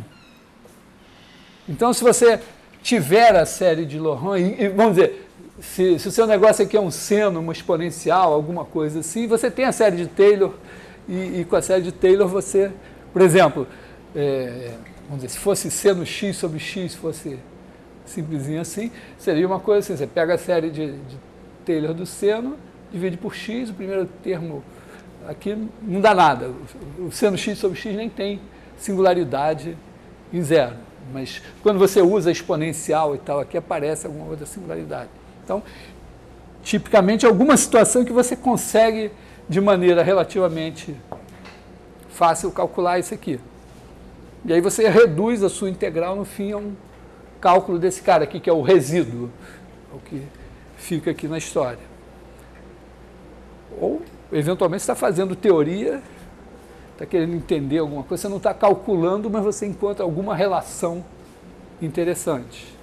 Então, se você tiver a série de Laurent, e vamos dizer, se o seu negócio aqui é um seno, uma exponencial, alguma coisa assim, você tem a série de Taylor, e com a série de Taylor você, por exemplo, vamos dizer, se fosse seno x sobre x, fosse simplesinho assim, seria uma coisa assim, você pega a série de Taylor do seno, divide por x, o primeiro termo aqui não dá nada. O seno x sobre x nem tem singularidade em zero. Mas quando você usa exponencial e tal, aqui aparece alguma outra singularidade. Então, tipicamente, alguma situação que você consegue, de maneira relativamente fácil, calcular isso aqui. E aí você reduz a sua integral, no fim, a um cálculo desse cara aqui, que é o resíduo, o que fica aqui na história. Ou, eventualmente, você está fazendo teoria, está querendo entender alguma coisa, você não está calculando, mas você encontra alguma relação interessante.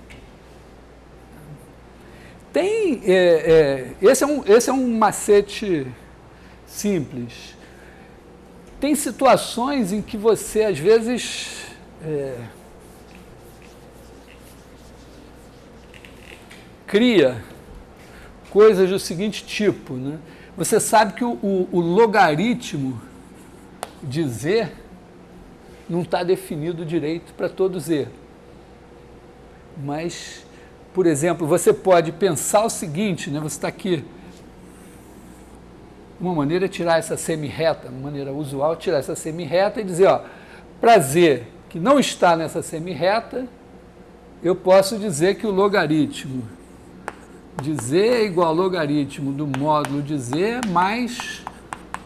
Esse é um macete simples. Tem situações em que você, às vezes, cria coisas do seguinte tipo, né? Você sabe que o logaritmo de z não está definido direito para todo z. Mas, por exemplo, você pode pensar o seguinte, né? Você está aqui. Uma maneira é tirar essa semi-reta, uma maneira usual é tirar essa semi-reta e dizer, ó, para z, que não está nessa semirreta, eu posso dizer que o logaritmo de z é igual ao logaritmo do módulo de z mais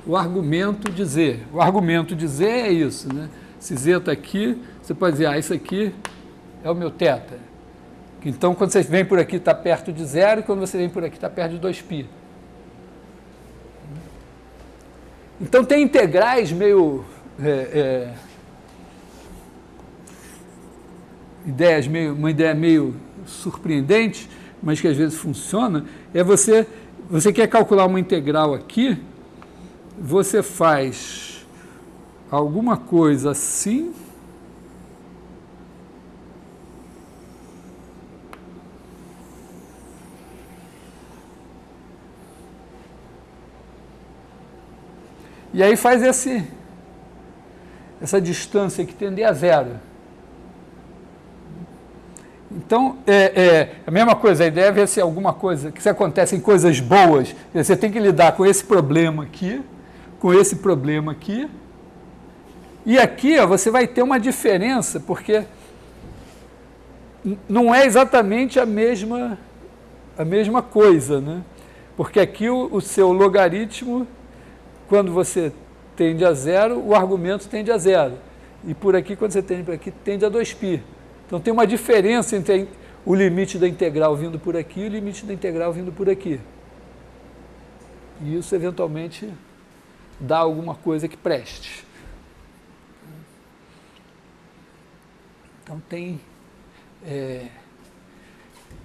o argumento de z. O argumento de z é isso, né? Se z está aqui, você pode dizer, isso aqui é o meu θ. Então, quando você vem por aqui, está perto de zero, e quando você vem por aqui, está perto de 2π. Então, tem integrais meio... uma ideia meio surpreendente, mas que às vezes funciona, é você quer calcular uma integral aqui, você faz alguma coisa assim, e aí faz essa distância que tende a zero. Então, a mesma coisa, a ideia é ver se alguma coisa, que se acontecem coisas boas, você tem que lidar com esse problema aqui, com esse problema aqui, e aqui ó, você vai ter uma diferença, porque não é exatamente a mesma coisa, né? Porque aqui o seu logaritmo, quando você tende a zero, o argumento tende a zero. E por aqui, quando você tende por aqui, tende a 2π. Então tem uma diferença entre o limite da integral vindo por aqui e o limite da integral vindo por aqui. E isso, eventualmente, dá alguma coisa que preste. Então tem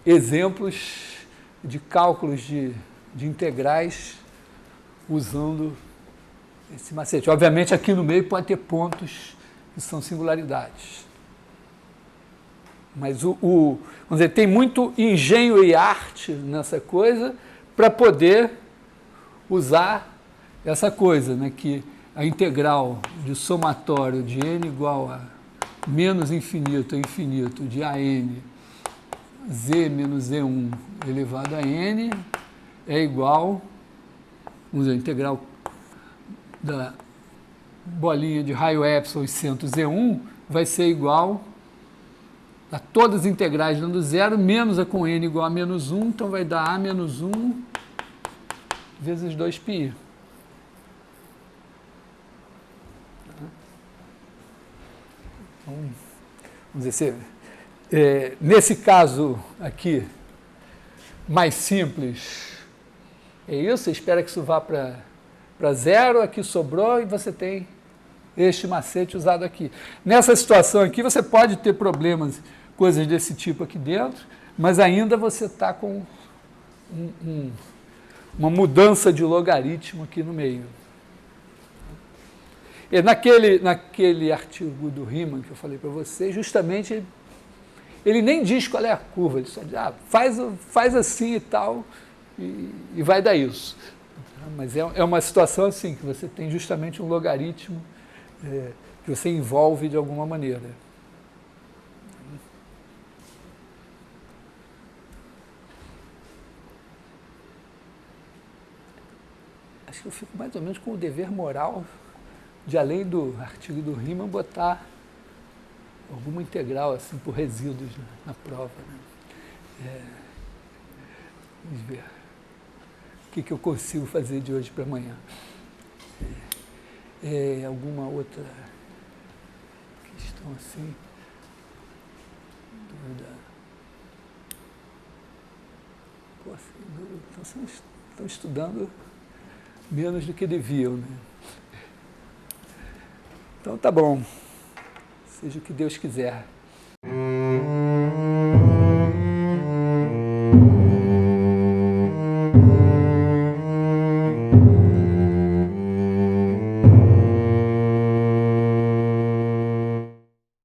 exemplos de cálculos de integrais usando esse macete. Obviamente, aqui no meio pode ter pontos que são singularidades. Mas vamos dizer, tem muito engenho e arte nessa coisa para poder usar essa coisa, né, que a integral de somatório de n igual a menos infinito a infinito de an z menos z1 elevado a n é igual, vamos dizer, a integral da bolinha de raio epsilon e centro z1 vai ser igual a todas as integrais dando zero, menos a com n igual a menos 1, então vai dar a menos 1 vezes 2π. Então, vamos dizer, nesse caso aqui, mais simples, é isso, você espera que isso vá para zero, aqui sobrou e você tem este macete usado aqui. Nessa situação aqui, você pode ter problemas, coisas desse tipo aqui dentro, mas ainda você está com uma mudança de logaritmo aqui no meio. E naquele artigo do Riemann que eu falei para você, justamente ele nem diz qual é a curva, ele só diz, faz assim e tal, e vai dar isso. Mas é uma situação assim, que você tem justamente um logaritmo que você envolve de alguma maneira. Acho que eu fico mais ou menos com o dever moral de, além do artigo do Riemann, botar alguma integral assim por resíduos na prova. Né? Vamos ver o que eu consigo fazer de hoje para amanhã. Alguma outra questão assim? Dúvida? Pô, então vocês estão estudando menos do que deviam, né? Então tá bom, seja o que Deus quiser.